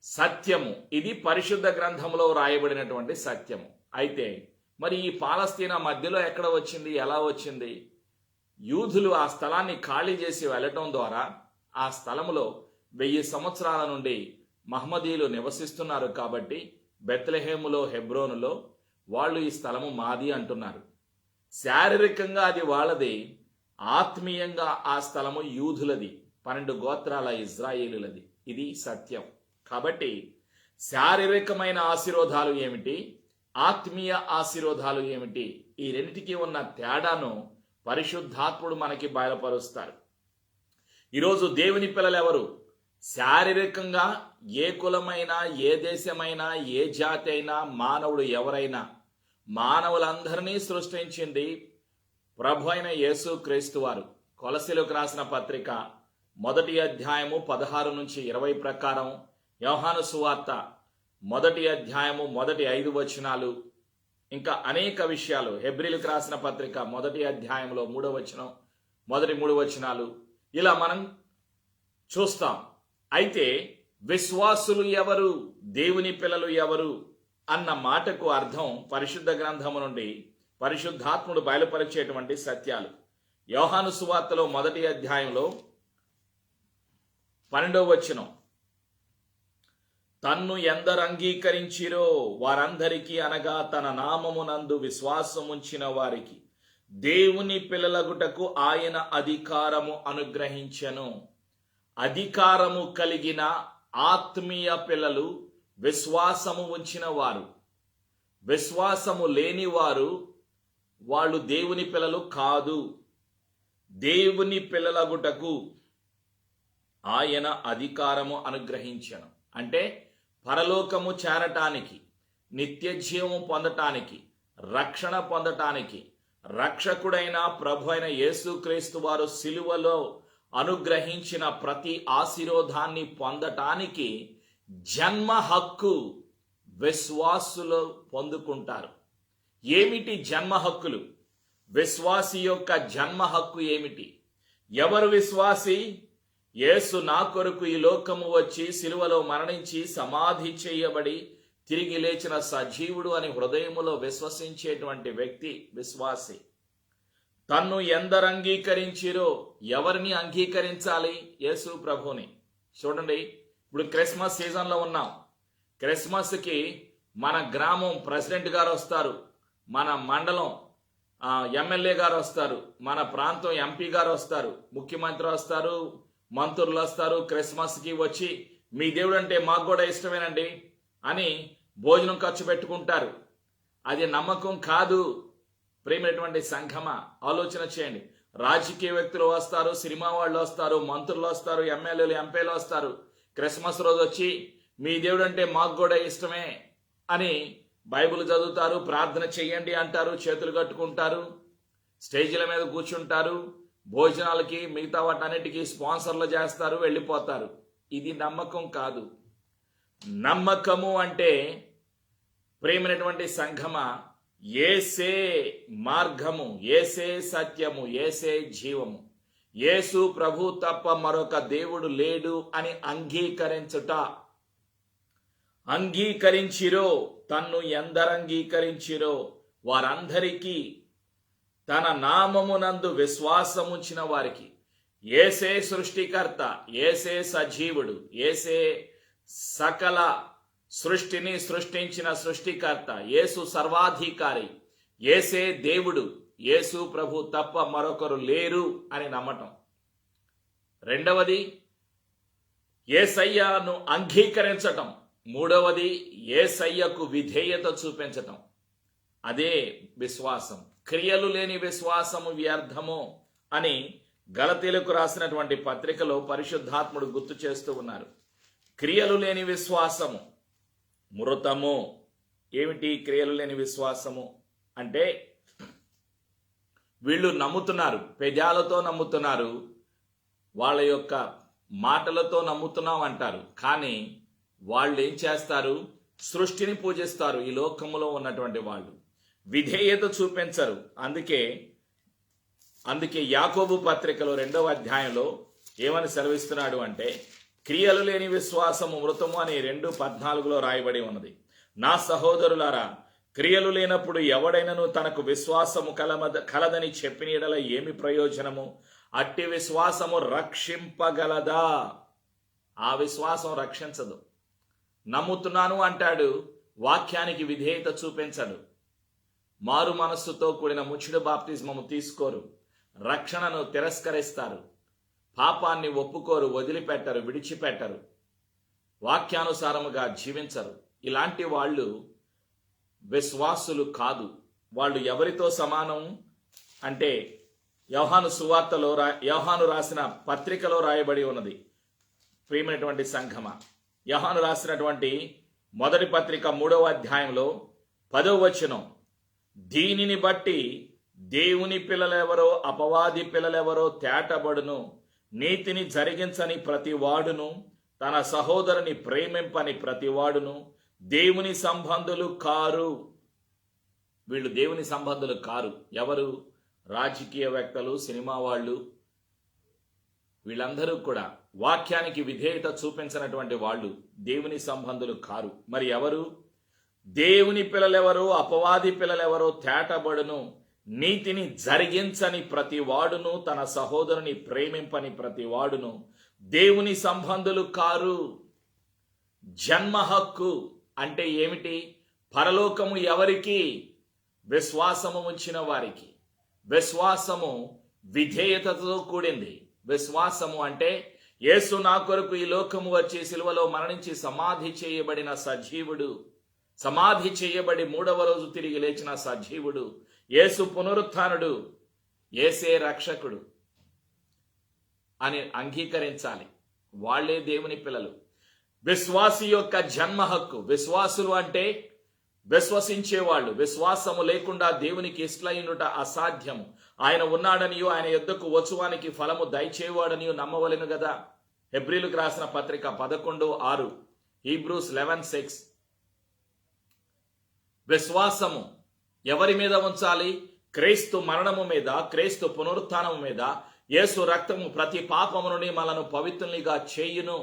సత్యము ఇది పరిశుద్ధ గ్రంథంలో రాయబడినటువంటి సత్యము. అయితే మరి ఈ పాలస్తీనా మధ్యలో ఎక్కడ వచ్చింది? ఎలా వచ్చింది? యూదులు ఆ స్థలాన్ని ఖాళీ చేసి వెళ్ళటం ద్వారా ఆ స్థలములో 1000 సంవత్సరాల నుండి మహమ్మదీయులు నివసిస్తున్నారు. కాబట్టి బెత్లెహేములో, హెబ్రోనులో వాళ్ళు ఈ స్థలము మాది అంటున్నారు. శారీరకంగా అది వాళ్ళది, ఆత్మీయంగా ఆ స్థలము యూదులది, 12 గోత్రాల ఇజ్రాయేలులది. ఇది సత్యం. కాబట్టి శారీరకమైన ఆశీర్వాదాలు ఏమిటి, ఆత్మీయ ఆశీర్వాదాలు ఏమిటి, ఈ రెండిటికి ఉన్న తేడాను పరిశుద్ధాత్ముడు మనకి బయలుపరుస్తారు. ఈరోజు దేవుని పిల్లలు ఎవరు? శారీరకంగా ఏ కులమైనా, ఏ దేశమైనా, ఏ జాతి అయినా, మానవుడు ఎవరైనా, మానవులందరినీ సృష్టించింది ప్రభు అయిన యేసు క్రీస్తు వారు. కొలసీలకు రాసిన పత్రిక 1వ అధ్యాయము 16 నుంచి 20 ప్రకారం, యోహాను సువార్త 1వ అధ్యాయము 5 వచనాలు, ఇంకా అనేక విషయాలు, హెబ్రీలకు రాసిన పత్రిక 1వ అధ్యాయంలో 3వ వచనం, మొదటి 3 వచనాలు, ఇలా మనం చూస్తాం. అయితే విశ్వాసులు ఎవరు, దేవుని పిల్లలు ఎవరు అన్న మాటకు అర్థం పరిశుద్ధ గ్రంథము నుండి పరిశుద్ధాత్ముడు బయలుపరిచేటువంటి సత్యాలు. యోహాను సువార్తలో 1వ అధ్యాయంలో 12వ వచనం, తన్ను ఎందరు అంగీకరించిరో వారందరికీ, అనగా తన నామమునందు విశ్వాసముంచిన వారికి దేవుని పిల్లలగుటకు ఆయన అధికారము అనుగ్రహించెను. అధికారము కలిగిన ఆత్మీయ పిల్లలు విశ్వాసము ఉంచిన వారు. విశ్వాసము లేని వారు వాళ్ళు దేవుని పిల్లలు కాదు. దేవుని పిల్లలగుటకు ఆయన అధికారము అనుగ్రహించెను అంటే పరలోకము చేరటానికి, నిత్య జీవము పొందటానికి, రక్షణ పొందటానికి రక్షకుడైన ప్రభు అయిన యేసుక్రీస్తు వారు సిలువలో అనుగ్రహించిన ప్రతి ఆశీర్వాదాన్ని పొందటానికి జన్మ హక్కు విశ్వాసులు పొందుకుంటారు. ఏమిటి జన్మ హక్కులు? విశ్వాసి యొక్క జన్మ హక్కు ఏమిటి? ఎవరు విశ్వాసి? యేసు నా కొరకు ఈ లోకము వచ్చి సిలువలో మరణించి సమాధి చేయబడి తిరిగి లేచిన సజీవుడు అని హృదయములో విశ్వసించేటువంటి వ్యక్తి విశ్వాసి. తన్ను ఎందరు అంగీకరించిరో, ఎవరిని అంగీకరించాలి? యేసు ప్రభుని. చూడండి, ఇప్పుడు క్రిస్మస్ సీజన్లో ఉన్నాం. క్రిస్మస్కి మన గ్రామం ప్రెసిడెంట్ గారు వస్తారు, మన మండలం ఎమ్మెల్యే గారు వస్తారు, మన ప్రాంతం ఎంపీ గారు వస్తారు, ముఖ్యమంత్రి వస్తారు, మంత్రులు వస్తారు. క్రిస్మస్కి వచ్చి మీ దేవుడు అంటే మాకు కూడా ఇష్టమేనండి అని భోజనం ఖర్చు పెట్టుకుంటారు. అది నమ్మకం కాదు. ప్రేమైనటువంటి సంఘమా, ఆలోచన చేయండి. రాజకీయ వ్యక్తులు వస్తారు, సినిమా వాళ్ళు వస్తారు, మంత్రులు వస్తారు, ఎమ్మెల్యేలు ఎంపీలు వస్తారు. క్రిస్మస్ రోజు వచ్చి మీ దేవుడు అంటే మాకు కూడా ఇష్టమే అని బైబిల్ చదువుతారు, ప్రార్థన చెయ్యండి అంటారు, చేతులు కట్టుకుంటారు, స్టేజీల మీద కూర్చుంటారు, భోజనాలకి మిగతా వాటన్నిటికీ స్పాన్సర్లు చేస్తారు, వెళ్ళిపోతారు. ఇది నమ్మకం కాదు. నమ్మకము అంటే ప్రేమైనటువంటి సంఘమా, యేసే మార్గము, యేసే సత్యము, యేసే జీవము, యేసు ప్రభు తప్ప మరొక దేవుడు లేడు అని అంగీకరించుట. అంగీకరించిరో, తన్ను ఎందరు అంగీకరించిరో వారందరికీ, తన నామమునందు విశ్వాసముంచిన వారికి, యేసే సృష్టికర్త, యేసే సజీవుడు, యేసే సకల సృష్టిని సృష్టించిన సృష్టికర్త, యేసు సర్వాధికారి, యేసే దేవుడు, యేసు ప్రభు తప్ప మరొకరు లేరు అని నమ్మటం. రెండవది యేసయ్యను అంగీకరించటం. మూడవది యేసయ్యకు విధేయత చూపించటం. అదే విశ్వాసం. క్రియలు లేని విశ్వాసము వ్యర్థము అని గలతీలకు రాసినటువంటి పత్రికలో పరిశుద్ధాత్ముడు గుర్తు చేస్తూ ఉన్నారు. క్రియలు లేని విశ్వాసము మృతము. ఏమిటి క్రియలు లేని విశ్వాసము అంటే? వీళ్ళు నమ్ముతున్నారు, పెదాలతో నమ్ముతున్నారు, వాళ్ళ యొక్క మాటలతో నమ్ముతున్నాం అంటారు, కానీ వాళ్ళు ఏం చేస్తారు? సృష్టిని పూజిస్తారు. ఈ లోకములో ఉన్నటువంటి వాళ్ళు విధేయత చూపించరు. అందుకే యాకోబు పత్రికలో 2వ అధ్యాయంలో ఏమని సెలవిస్తున్నాడు అంటే, క్రియలు లేని విశ్వాసము మృతము అని 2:14 రాయబడి ఉన్నది. నా సహోదరులారా, క్రియలు లేనప్పుడు ఎవడైనను తనకు విశ్వాసము కలదని చెప్పిన యెడల ఏమి ప్రయోజనము? అట్టి విశ్వాసము రక్షింపగలదా? ఆ విశ్వాసం రక్షించదు. నమ్ముతున్నాను అంటాడు, వాక్యానికి విధేయత చూపించడు. మారు మనస్సుతో కూడిన ముచ్చుడు బాప్తిజమము తీసుకోరు, రక్షణను తిరస్కరిస్తారు, పాపాన్ని ఒప్పుకోరు, వదిలిపెట్టరు, విడిచిపెట్టరు, వాక్యానుసారముగా జీవించరు. ఇలాంటి వాళ్ళు విశ్వాసులు కాదు. వాళ్ళు ఎవరితో సమానం అంటే యోహాను రాసిన పత్రికలో రాయబడి ఉన్నది. ప్రియమైనటువంటి సంఘమా, యోహాను రాసినటువంటి మొదటి పత్రిక 3వ అధ్యాయంలో 10వ వచనం, దీనిని బట్టి దేవుని పిల్లలెవరో అపవాది పిల్లలెవరో తేటబడును, నీతిని జరిగించని ప్రతివాడును, తన సహోదరుని ప్రేమింపని ప్రతివాడును దేవుని సంబంధులు కారు. వీళ్ళు దేవుని సంబంధులు కారు. ఎవరు? రాజకీయవేత్తలు, సినిమా వాళ్ళు, వీళ్ళందరూ కూడా వాక్యానికి విధేయత చూపించినటువంటి వాళ్ళు దేవుని సంబంధులు కారు. మరి ఎవరు? దేవుని పిల్లలెవరో అపవాది పిల్లలెవరో తేటబడును. నీతిని జరిగించని ప్రతి వాడును, తన సహోదరుని ప్రేమింపని ప్రతి వాడును దేవుని సంబంధులు కారు. జన్మ హక్కు అంటే ఏమిటి? పరలోకము ఎవరికి? విశ్వాసము ఉంచిన వారికి. విశ్వాసము విధేయతతో కూడింది. విశ్వాసము అంటే యేసు నా కొరకు ఈ లోకము వచ్చి సిలువలో మరణించి సమాధి చేయబడిన సజీవుడు, సమాధి చేయబడి 3వ రోజు తిరిగి లేచిన సజీవుడు, యేసు పునరుత్థానుడు, యేసే రక్షకుడు అని అంగీకరించాలి. వాళ్లే దేవుని పిల్లలు. విశ్వాసి యొక్క జన్మ హక్కు. విశ్వాసులు అంటే విశ్వసించేవాళ్ళు. విశ్వాసము లేకుండా దేవునికి ఇష్టలైనట అసాధ్యము. ఆయన ఉన్నాడనియో ఆయన యొద్దకు వచ్చువానికి ఫలము దయచేవాడనియో నమ్మవలెను గదా. హెబ్రీలకు రాసిన పత్రిక 11:6, హీబ్రూస్ 11:6. విశ్వాసము ఎవరి మీద ఉంచాలి? క్రీస్తు మరణము మీద, క్రీస్తు పునరుత్థానము మీద. యేసు రక్తము ప్రతి పాపము నుండి మనను పవిత్రునిగా చేయును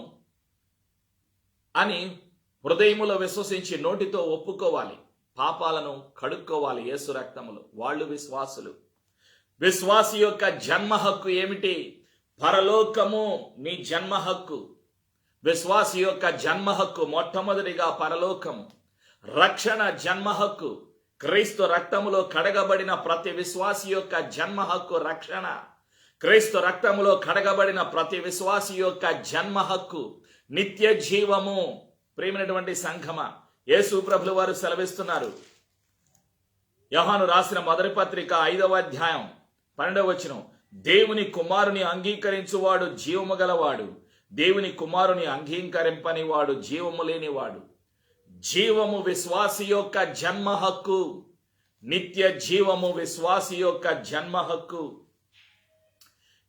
అని హృదయములో విశ్వసించి నోటితో ఒప్పుకోవాలి. పాపాలను కడుక్కోవాలి యేసు రక్తములో. వాళ్ళు విశ్వాసులు. విశ్వాసి యొక్క జన్మ హక్కు ఏమిటి? పరలోకము నీ జన్మ హక్కు. విశ్వాసి యొక్క జన్మ హక్కు మొట్టమొదటిగా పరలోకము. రక్షణ జన్మ హక్కు. క్రీస్తు రక్తములో కడగబడిన ప్రతి విశ్వాసి యొక్క జన్మ హక్కు రక్షణ. క్రీస్తు రక్తములో కడగబడిన ప్రతి విశ్వాసి యొక్క జన్మ హక్కు నిత్య జీవము. ప్రియమైనటువంటి సంఘమ, యేసు ప్రభులు వారు సెలవిస్తున్నారు. యోహాను రాసిన మొదటి పత్రిక 5వ అధ్యాయం 12వ వచనం, దేవుని కుమారుని అంగీకరించువాడు జీవము గలవాడు, దేవుని కుమారుని అంగీకరింపని వాడు జీవము లేనివాడు. జీవము విశ్వాసి యొక్క జన్మ హక్కు. నిత్య జీవము విశ్వాసి యొక్క జన్మ హక్కు.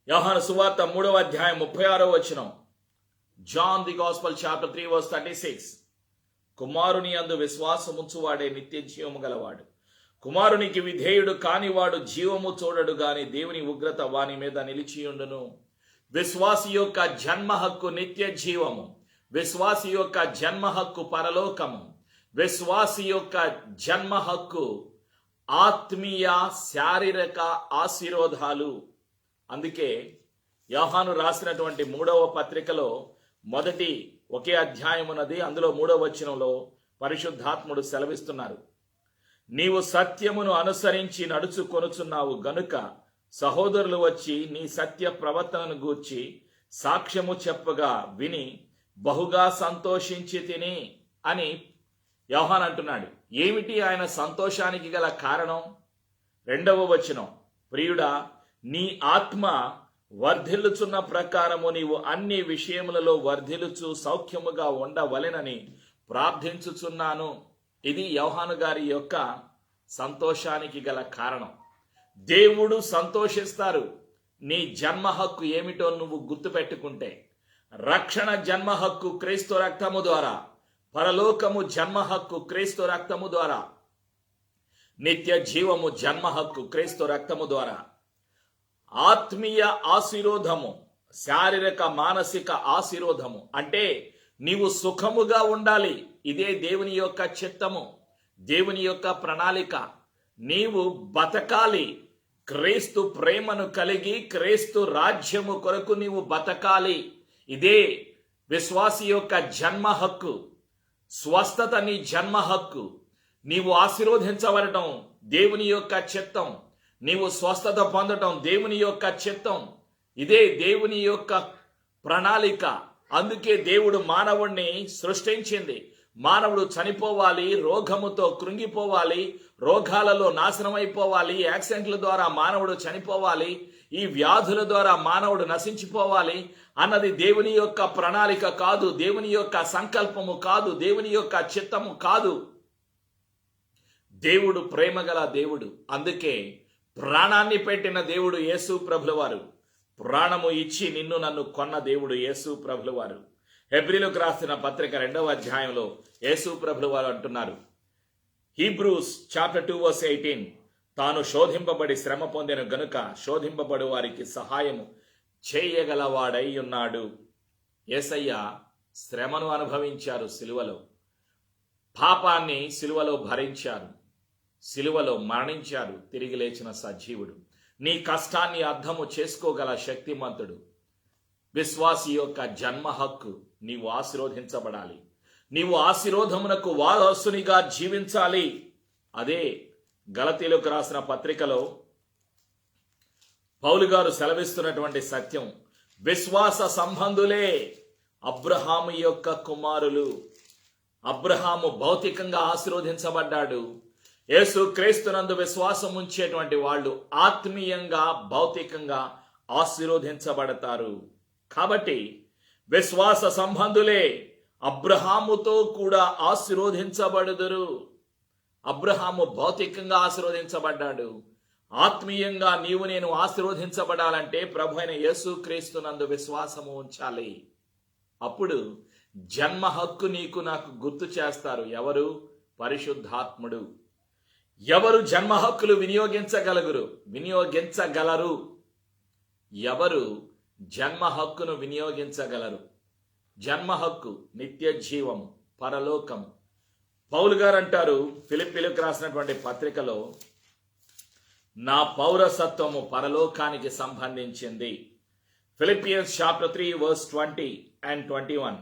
యోహాను సువార్త 3వ అధ్యాయం 36వ వచనం, John the Gospel chapter 3 verse 36. కుమారుని యందు విశ్వాసముంచువాడే నిత్య జీవము గలవాడు. కుమారునికి విధేయుడు కానివాడు జీవము చూడడు గాని దేవుని ఉగ్రత వాని మీద నిలిచియుండును. విశ్వాసి యొక్క జన్మ హక్కు నిత్య జీవము. విశ్వాసి యొక్క జన్మ హక్కు పరలోకము. విశ్వాసి యొక్క జన్మ హక్కు ఆత్మీయ శారీరక ఆశీర్వాదాలు. అందుకే యోహాను రాసినటువంటి 3వ పత్రికలో మొదటి ఒకే అధ్యాయం ఉన్నది. అందులో 3వ వచనంలో పరిశుద్ధాత్ముడు సెలవిస్తున్నారు, నీవు సత్యమును అనుసరించి నడుచుకొనుచున్నావు గనుక సహోదరులు వచ్చి నీ సత్య ప్రవర్తనను గూర్చి సాక్ష్యము చెప్పగా విని బహుగా సంతోషించి తిని అని యోహాను అంటున్నాడు. ఏమిటి ఆయన సంతోషానికి గల కారణం? 2వ వచనం, ప్రియుడా నీ ఆత్మ వర్ధిల్లుచున్న ప్రకారము నీవు అన్ని విషయములలో వర్ధిల్లుచు సౌఖ్యముగా ఉండవలెనని ప్రార్థించుచున్నాను. ఇది యోహాను గారి యొక్క సంతోషానికి గల కారణం. దేవుడు సంతోషిస్తారు నీ జన్మ హక్కు ఏమిటో నువ్వు గుర్తుపెట్టుకుంటే. రక్షణ జన్మ హక్కు క్రీస్తు రక్తము ద్వారా. పరలోకము జన్మ హక్కు క్రీస్తు రక్తము ద్వారా. నిత్య జీవము జన్మ హక్కు క్రీస్తు రక్తము ద్వారా. ఆత్మీయ ఆశీర్వాదము, శారీరక మానసిక ఆశీర్వాదము అంటే నీవు సుఖముగా ఉండాలి. ఇదే దేవుని యొక్క చిత్తము, దేవుని యొక్క ప్రణాళిక. నీవు బతకాలి. క్రీస్తు ప్రేమను కలిగి క్రీస్తు రాజ్యము కొరకు నీవు బతకాలి. ఇదే విశ్వాసి యొక్క జన్మ హక్కు. స్వస్థత నీ జన్మ హక్కు. నీవు ఆశీర్వదించబడటం దేవుని యొక్క చిత్తం. నీవు స్వస్థత పొందటం దేవుని యొక్క చిత్తం. ఇదే దేవుని యొక్క ప్రణాళిక. అందుకే దేవుడు మానవుణ్ణి సృష్టించింది. మానవుడు చనిపోవాలి, రోగముతో కృంగిపోవాలి, రోగాలలో నాశనమైపోవాలి, యాక్సిడెంట్ల ద్వారా మానవుడు చనిపోవాలి, ఈ వ్యాధుల ద్వారా మానవుడు నశించిపోవాలి అన్నది దేవుని యొక్క ప్రణాళిక కాదు, దేవుని యొక్క సంకల్పము కాదు, దేవుని యొక్క చిత్తము కాదు. దేవుడు ప్రేమగల దేవుడు. అందుకే ప్రాణాన్ని పెట్టిన దేవుడు యేసు ప్రభుల వారు. ప్రాణము ఇచ్చి నిన్ను నన్ను కొన్న దేవుడు యేసు ప్రభుల వారు. హెబ్రీలకు రాసిన పత్రిక 2వ అధ్యాయంలో యేసు ప్రభుల వారు అంటున్నారు, హీబ్రూస్ చాప్టర్ 2 verse 18, తాను శోధింపబడి శ్రమ పొందిన గనుక శోధింపబడు వారికి సహాయము చేయగలవాడై ఉన్నాడు. యేసయ్య శ్రమను అనుభవించారు సిలువలో. పాపాన్ని సిలువలో భరించారు, సిలువలో మరణించారు, తిరిగి లేచిన సజీవుడు. నీ కష్టాన్ని అర్థము చేసుకోగల శక్తిమంతుడు. విశ్వాసి యొక్క జన్మ హక్కు. నీవు ఆశీర్వదించబడాలి, నీవు ఆశీర్వాదమునకు వారసునిగా జీవించాలి. అదే గలతీలకు రాసిన పత్రికలో పౌలు గారు సెలవిస్తున్నటువంటి సత్యం. విశ్వాస సంబంధులే అబ్రహాము యొక్క కుమారులు. అబ్రహాము భౌతికంగా ఆశీర్వదించబడ్డాడు. యేసు క్రీస్తునందు విశ్వాసం ఉంచేటువంటి వాళ్ళు ఆత్మీయంగా భౌతికంగా ఆశీర్వదించబడతారు. కాబట్టి విశ్వాస సంబంధులే అబ్రహాముతో కూడా ఆశీర్వదించబడుదురు. అబ్రహాము భౌతికంగా ఆశీర్వదించబడ్డాడు. ఆత్మీయంగా నీవు నేను ఆశీర్వదించబడాలంటే ప్రభు అయిన యేసు క్రీస్తునందు విశ్వాసము ఉంచాలి. అప్పుడు జన్మ హక్కు నీకు నాకు గుర్తు చేస్తారు. ఎవరు? పరిశుద్ధాత్ముడు. ఎవరు జన్మ హక్కులు వినియోగించగలరు? ఎవరు జన్మ హక్కును వినియోగించగలరు? జన్మ హక్కు నిత్య జీవము, పరలోకము. పౌలు గారు అంటారు ఫిలిప్పీలకు రాసినటువంటి పత్రికలో, నా పౌరసత్వము పరలోకానికి సంబంధించింది. Philippians chapter 3 verse 20 and 21.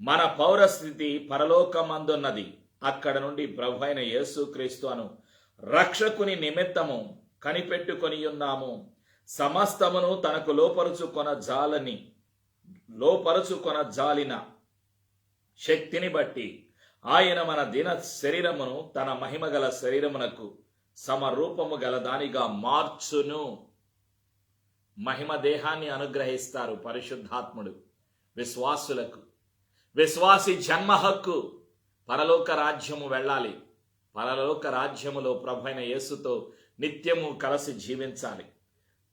మన పౌరస్థితి పరలోకమందున్నది. అక్కడ నుండి ప్రభు అయిన యేసుక్రీస్తు అను రక్షకుని నిమిత్తము కనిపెట్టుకొని ఉన్నాము. సమస్తమును తనకు లోపరుచుకొన జాలిన శక్తిని బట్టి ఆయన మన దిన శరీరమును తన మహిమగల శరీరమునకు సమరూపము గల దానిగా మార్చును. మహిమ దేహాన్ని అనుగ్రహిస్తారు పరిశుద్ధాత్ముడు విశ్వాసులకు. విశ్వాసి జన్మ హక్కు. పరలోక రాజ్యము వెళ్ళాలి. పరలోక రాజ్యములో ప్రభువైన యేసుతో నిత్యము కలిసి జీవించాలి.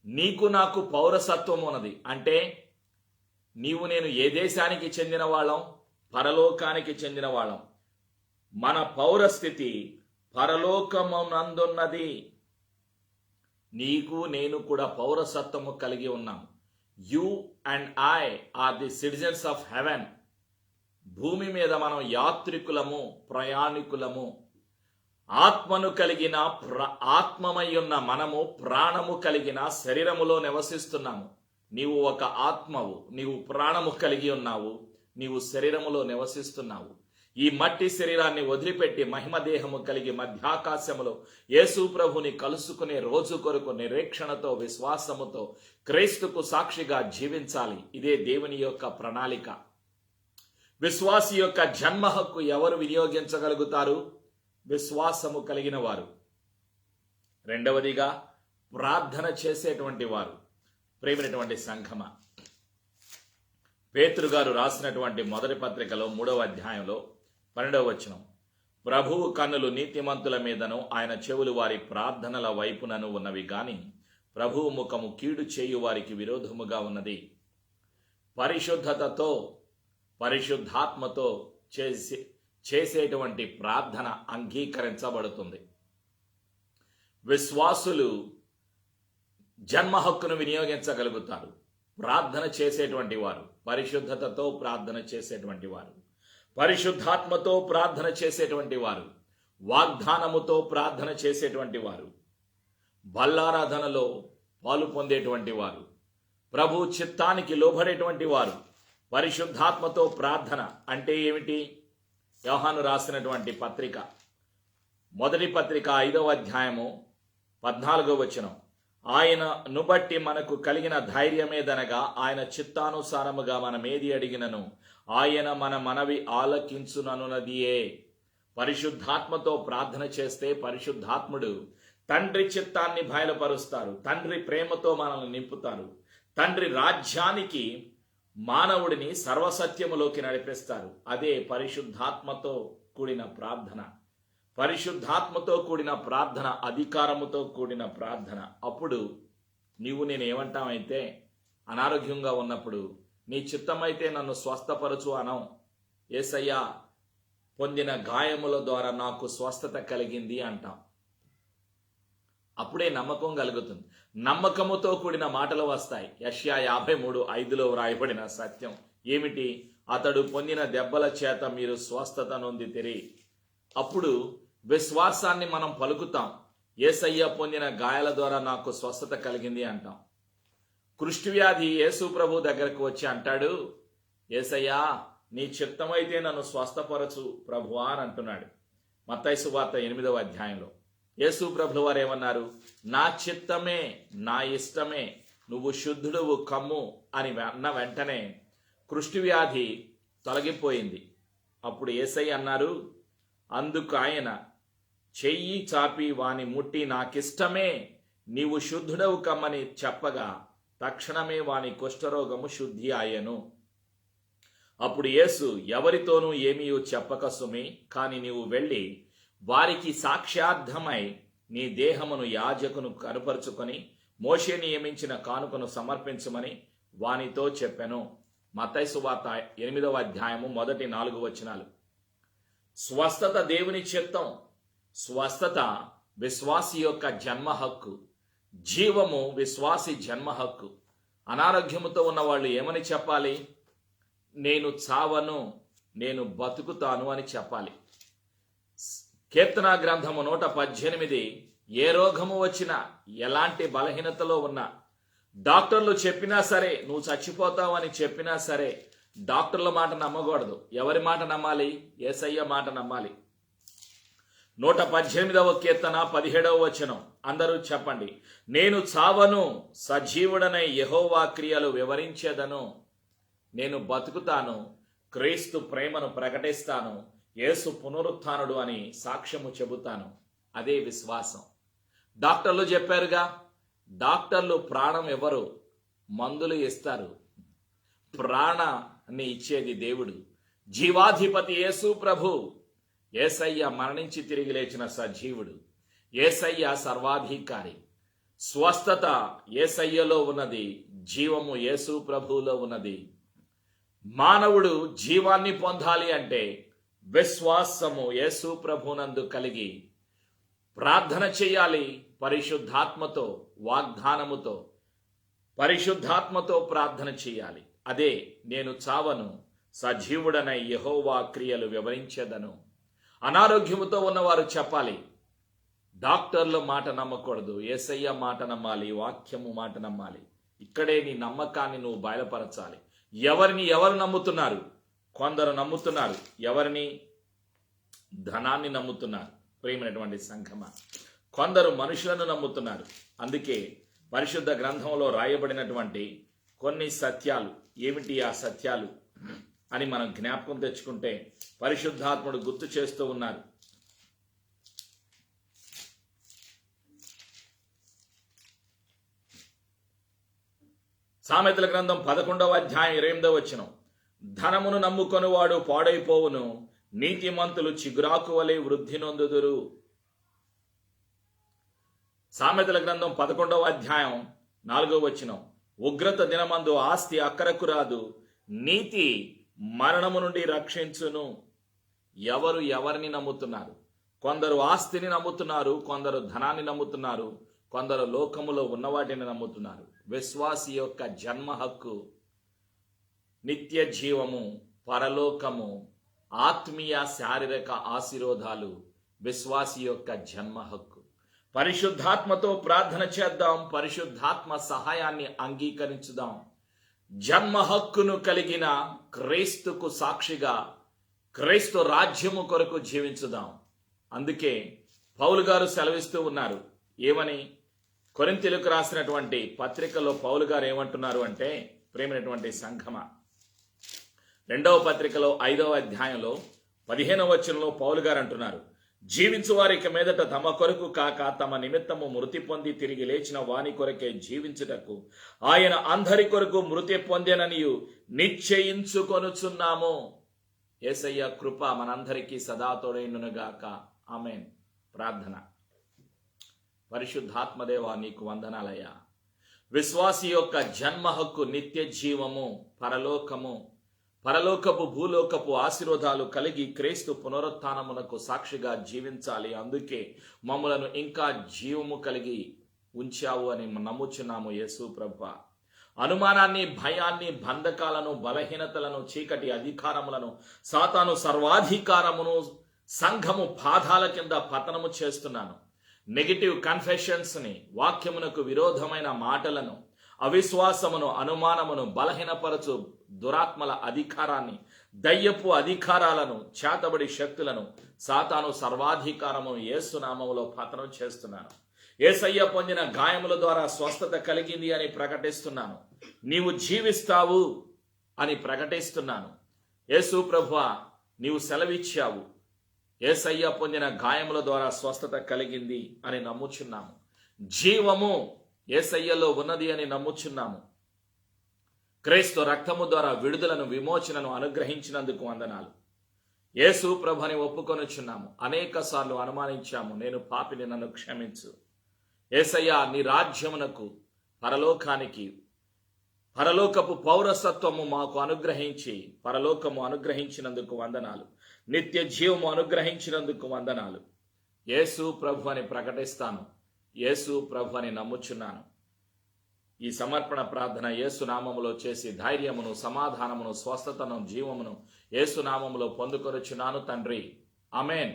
నీకు నాకు పౌరసత్వం ఉన్నది. అంటే నీవు నేను ఏ దేశానికి చెందిన వాళ్ళం? పరలోకానికి చెందిన వాళ్ళం. మన పౌరస్థితి పరలోకమునందున్నది. నీకు నేను కూడా పౌరసత్వము కలిగి ఉన్నాం. You and I are the citizens of heaven. భూమి మీద మనం యాత్రికులము, ప్రయాణికులము. ఆత్మను కలిగిన ఆత్మమై ఉన్న మనము ప్రాణము కలిగిన శరీరములో నివసిస్తున్నాము. నీవు ఒక ఆత్మవు, నీవు ప్రాణము కలిగి ఉన్నావు, నీవు శరీరములో నివసిస్తున్నావు. ఈ మట్టి శరీరాన్ని వదిలిపెట్టి మహిమ దేహము కలిగి మధ్యాకాశములో యేసు ప్రభుని కలుసుకునే రోజు కొరకు నిరీక్షణతో విశ్వాసముతో క్రీస్తుకు సాక్షిగా జీవించాలి. ఇదే దేవుని యొక్క ప్రణాళిక. విశ్వాసి యొక్క జన్మ హక్కు ఎవరు వినియోగించగలుగుతారు? విశ్వాసము కలిగిన వారు. రెండవదిగా ప్రార్థన చేసేటువంటి వారు. ప్రేమైనటువంటి సంఘమ, పేతురు గారు రాసినటువంటి మొదటి పత్రికలో 3వ అధ్యాయంలో 12వ వచనం, ప్రభువు కన్నులు నీతిమంతుల మీదను ఆయన చెవులు వారి ప్రార్థనల వైపునను ఉన్నవి గాని ప్రభువు ముఖము కీడు చేయు వారికి విరోధముగా ఉన్నది. పరిశుద్ధతతో పరిశుద్ధాత్మతో చేసేటువంటి ప్రార్థన అంగీకరించబడుతుంది. విశ్వాసులు జన్మ హక్కును వినియోగించగలుగుతారు. ప్రార్థన చేసేటువంటి వారు, పరిశుద్ధతతో ప్రార్థన చేసేటువంటి వారు, పరిశుద్ధాత్మతో ప్రార్థన చేసేటువంటి వారు, వాగ్దానముతో ప్రార్థన చేసేటువంటి వారు, బల్లారాధనలో పాలు పొందేటువంటి వారు, ప్రభు చిత్తానికి లోబడేటువంటి వారు. పరిశుద్ధాత్మతో ప్రార్థన అంటే ఏమిటి? యోహాను రాసినటువంటి పత్రిక, మొదటి పత్రిక 5వ అధ్యాయము 14వ వచనం, ఆయనను బట్టి మనకు కలిగిన ధైర్యమేదనగా ఆయన చిత్తానుసారముగా మనమేది అడిగినను ఆయన మన మనవి ఆలకించుననున్నదియే. పరిశుద్ధాత్మతో ప్రార్థన చేస్తే పరిశుద్ధాత్ముడు తండ్రి చిత్తాన్ని బయలుపరుస్తారు. తండ్రి ప్రేమతో మనల్ని నింపుతారు. తండ్రి రాజ్యానికి మానవుడిని సర్వసత్యములోకి నడిపిస్తారు. అదే పరిశుద్ధాత్మతో కూడిన ప్రార్థన. పరిశుద్ధాత్మతో కూడిన ప్రార్థన, అధికారముతో కూడిన ప్రార్థన. అప్పుడు నీవు నేను ఏమంటామైతే, అనారోగ్యంగా ఉన్నప్పుడు నీ చిత్తమైతే నన్ను స్వస్థపరచు అనం. యేసయ్యా పొందిన గాయముల ద్వారా నాకు స్వస్థత కలిగింది అంటాం. అప్పుడే నమ్మకం కలుగుతుంది. నమ్మకముతో కూడిన మాటలు వస్తాయి. యెషయా 53:5లో వ్రాయబడిన సత్యం ఏమిటి? అతడు పొందిన దెబ్బల చేత మీరు స్వస్థత నొందితిరి. అప్పుడు విశ్వాసాన్ని మనం పలుకుతాం. యేసయ్య పొందిన గాయాల ద్వారా నాకు స్వస్థత కలిగింది అంటాం. కుష్ఠవ్యాధి యేసు ప్రభు దగ్గరకు వచ్చి అంటాడు, యేసయ్యా నీ చిత్తమైతే నన్ను స్వస్థపరచు ప్రభువా అని అంటున్నాడు. మత్తయి సువార్త 8వ అధ్యాయంలో యేసు ప్రభులు వారు ఏమన్నారు? నా చిత్తమే, నా ఇష్టమే, నువ్వు శుద్ధుడువు కమ్ము అని అన్న వెంటనే కుష్ఠవ్యాధి తొలగిపోయింది. అప్పుడు యేసయ్య అన్నారు, అందుకు ఆయన చెయ్యి చాపి వాని ముట్టి నాకిష్టమే, నీవు శుద్ధుడవు కమ్మని చెప్పగా తక్షణమే వాని కుష్ఠరోగము శుద్ధి ఆయను. అప్పుడు యేసు, ఎవరితోనూ ఏమీ చెప్పక సుమి, కాని నీవు వెళ్ళి వారికి సాక్ష్యార్థమై నీ దేహమును యాజకును కనుపరుచుకొని మోషే నియమించిన కానుకను సమర్పించమని వానితో చెప్పెను. మత్తయి సువార్త 8వ అధ్యాయము మొదటి 4 వచనాలు. స్వస్థత దేవుని చిత్తం. స్వస్థత విశ్వాసి యొక్క జన్మ హక్కు. జీవము విశ్వాసి జన్మ హక్కు. అనారోగ్యముతో ఉన్న వాళ్ళు ఏమని చెప్పాలి? నేను చావను, నేను బతుకుతాను అని చెప్పాలి. కీర్తన గ్రంథము 118, ఏ రోగము వచ్చినా, ఎలాంటి బలహీనతలో ఉన్నా, డాక్టర్లు చెప్పినా సరే, నువ్వు చచ్చిపోతావు అని చెప్పినా సరే, డాక్టర్ల మాట నమ్మకూడదు. ఎవరి మాట నమ్మాలి? యేసయ్య మాట నమ్మాలి. 118వ కీర్తన 17వ వచనం అందరూ చెప్పండి. నేను చావను, సజీవుడనై యెహోవా క్రియలు వివరించేదను. నేను బతుకుతాను, క్రీస్తు ప్రేమను ప్రకటిస్తాను, యేసు పునరుత్థానుడు అని సాక్ష్యము చెబుతాను. అదే విశ్వాసం. డాక్టర్లు చెప్పారుగా, డాక్టర్లు ప్రాణం ఇవ్వరు, మందులు ఇస్తారు. ప్రాణాన్ని ఇచ్చేది దేవుడు, జీవాధిపతి యేసు ప్రభు. యేసయ్య మరణించి తిరిగి లేచిన సజీవుడు. యేసయ్య సర్వాధికారి. స్వస్థత యేసయ్యలో ఉన్నది, జీవము యేసు ప్రభువులో ఉన్నది. మానవుడు జీవాన్ని పొందాలి అంటే విశ్వాసము యేసు ప్రభునందు కలిగి ప్రార్థన చేయాలి. పరిశుద్ధాత్మతో, వాగ్దానముతో, పరిశుద్ధాత్మతో ప్రార్థన చేయాలి. అదే నేను చావను, సజీవుడనై యెహోవా క్రియలు వివరించేదను. అనారోగ్యముతో ఉన్నవారు చెప్పాలి, డాక్టర్ల మాట నమ్మకూడదు, యేసయ్య మాట నమ్మాలి, వాక్యము మాట నమ్మాలి. ఇక్కడే నీ నమ్మకాన్ని నువ్వు బయలుపరచాలి. ఎవరు నమ్ముతున్నారు? కొందరు నమ్ముతున్నారు. ఎవరిని? ధనాన్ని నమ్ముతున్నారు. ప్రియమైనటువంటి సంఘమా, కొందరు మనుషులను నమ్ముతున్నారు. అందుకే పరిశుద్ధ గ్రంథంలో రాయబడినటువంటి కొన్ని సత్యాలు, ఏమిటి ఆ సత్యాలు అని మనం జ్ఞాపకం తెచ్చుకుంటే పరిశుద్ధాత్ముడు గుర్తు చేస్తూ ఉన్నారు. సామెతల గ్రంథం 11వ అధ్యాయం 28వ వచనం, ధనమును నమ్ముకొనువాడు పాడైపోవును, నీతిమంతులు చిగురాకు వలె వృద్ధి నొందుదురు. సామెతల గ్రంథం 11వ అధ్యాయం 4వ వచనం, ఉగ్రత దినమందు ఆస్తి అక్కరకు రాదు, నీతి మరణము నుండి రక్షించును. ఎవరిని నమ్ముతున్నారు? కొందరు ఆస్తిని నమ్ముతున్నారు, కొందరు ధనాన్ని నమ్ముతున్నారు, కొందరు లోకములో ఉన్నవాటిని నమ్ముతున్నారు. విశ్వాసి యొక్క జన్మ హక్కు నిత్య జీవము, పరలోకము, ఆత్మీయ శారీరక ఆశీర్వాదాలు విశ్వాసి యొక్క జన్మ హక్కు. పరిశుద్ధాత్మతో ప్రార్థన చేద్దాం, పరిశుద్ధాత్మ సహాయాన్ని అంగీకరించుదాం. జన్మ హక్కును కలిగిన క్రీస్తుకు సాక్షిగా క్రీస్తు రాజ్యము కొరకు జీవించుదాం. అందుకే పౌలు గారు సెలవిస్తూ ఉన్నారు. ఏమని? కొరింథీయులకు రాసినటువంటి పత్రికలో పౌలు గారు ఏమంటున్నారు అంటే, ప్రేమైనటువంటి సంఘమా, 2వ పత్రికలో 5వ అధ్యాయంలో 15వ వచనంలో పౌలు గారు అంటున్నారు, జీవించు వారికి మీదట తమ కొరకు కాక తమ నిమిత్తము మృతి పొంది తిరిగి లేచిన వాని కొరకే జీవించుటకు ఆయన అందరి కొరకు మృతి పొందెననియు నిశ్చయించుకొనుచున్నాము. యేసయ్య కృప మనందరికీ సదా తోడైండునుగాక. ఆమేన్. ప్రార్థన. పరిశుద్ధాత్మదేవా, నీకు వందనాలయ్యా. విశ్వాసి యొక్క జన్మ హక్కు నిత్య జీవము, పరలోకపు భూలోకపు ఆశీర్వాదాలు కలిగి క్రీస్తు పునరుత్థానమునకు సాక్షిగా జీవించాలి. అందుకే మమ్మలను ఇంకా జీవము కలిగి ఉంచావు అని నమ్ముచున్నాము యేసు ప్రభువా. అనుమానాన్ని, భయాన్ని, బంధకాలను, బలహీనతలను, చీకటి అధికారములను, సాతాను సర్వాధికారమును సంఘము పాదాల కింద పతనము చేస్తున్నాను. నెగిటివ్ కన్ఫెషన్స్ని, వాక్యమునకు విరోధమైన మాటలను, అవిశ్వాసమును, అనుమానమును, బలహీనపరచు దురాత్మల అధికారాన్ని, దయ్యపు అధికారాలను, చేతబడి శక్తులను, సాతాను సర్వాధికారమును యేసు నామములో పతనం చేస్తున్నాను. యేసయ్య పొందిన గాయముల ద్వారా స్వస్థత కలిగింది అని ప్రకటిస్తున్నాను. నీవు జీవిస్తావు అని ప్రకటిస్తున్నాను. యేసు ప్రభువా, నీవు సెలవిచ్చావు. యేసయ్య పొందిన గాయముల ద్వారా స్వస్థత కలిగింది అని నమ్ముచున్నాము. జీవము యేసయ్యలో ఉన్నది అని నమ్ముచున్నాము. క్రీస్తు రక్తము ద్వారా విడుదలను, విమోచనను అనుగ్రహించినందుకు వందనాలు. యేసు ప్రభుని ఒప్పుకొనుచున్నాము. అనేక సార్లు అనుమానించాము, నేను పాపిని, నన్ను క్షమించు. యేసయ్య, నీ రాజ్యమునకు, పరలోకానికి, పరలోకపు పౌరసత్వము మాకు అనుగ్రహించి, పరలోకము అనుగ్రహించినందుకు వందనాలు. నిత్య జీవము అనుగ్రహించినందుకు వందనాలు. యేసు ప్రభు అని ప్రకటిస్తాను. యేసు ప్రభు అని నమ్ముచున్నాను. ఈ సమర్పణ ప్రార్థన యేసు నామములో చేసి ధైర్యమును, సమాధానమును, స్వస్థతను, జీవమును యేసు నామములో పొందుకొనుచున్నాను తండ్రి. ఆమేన్.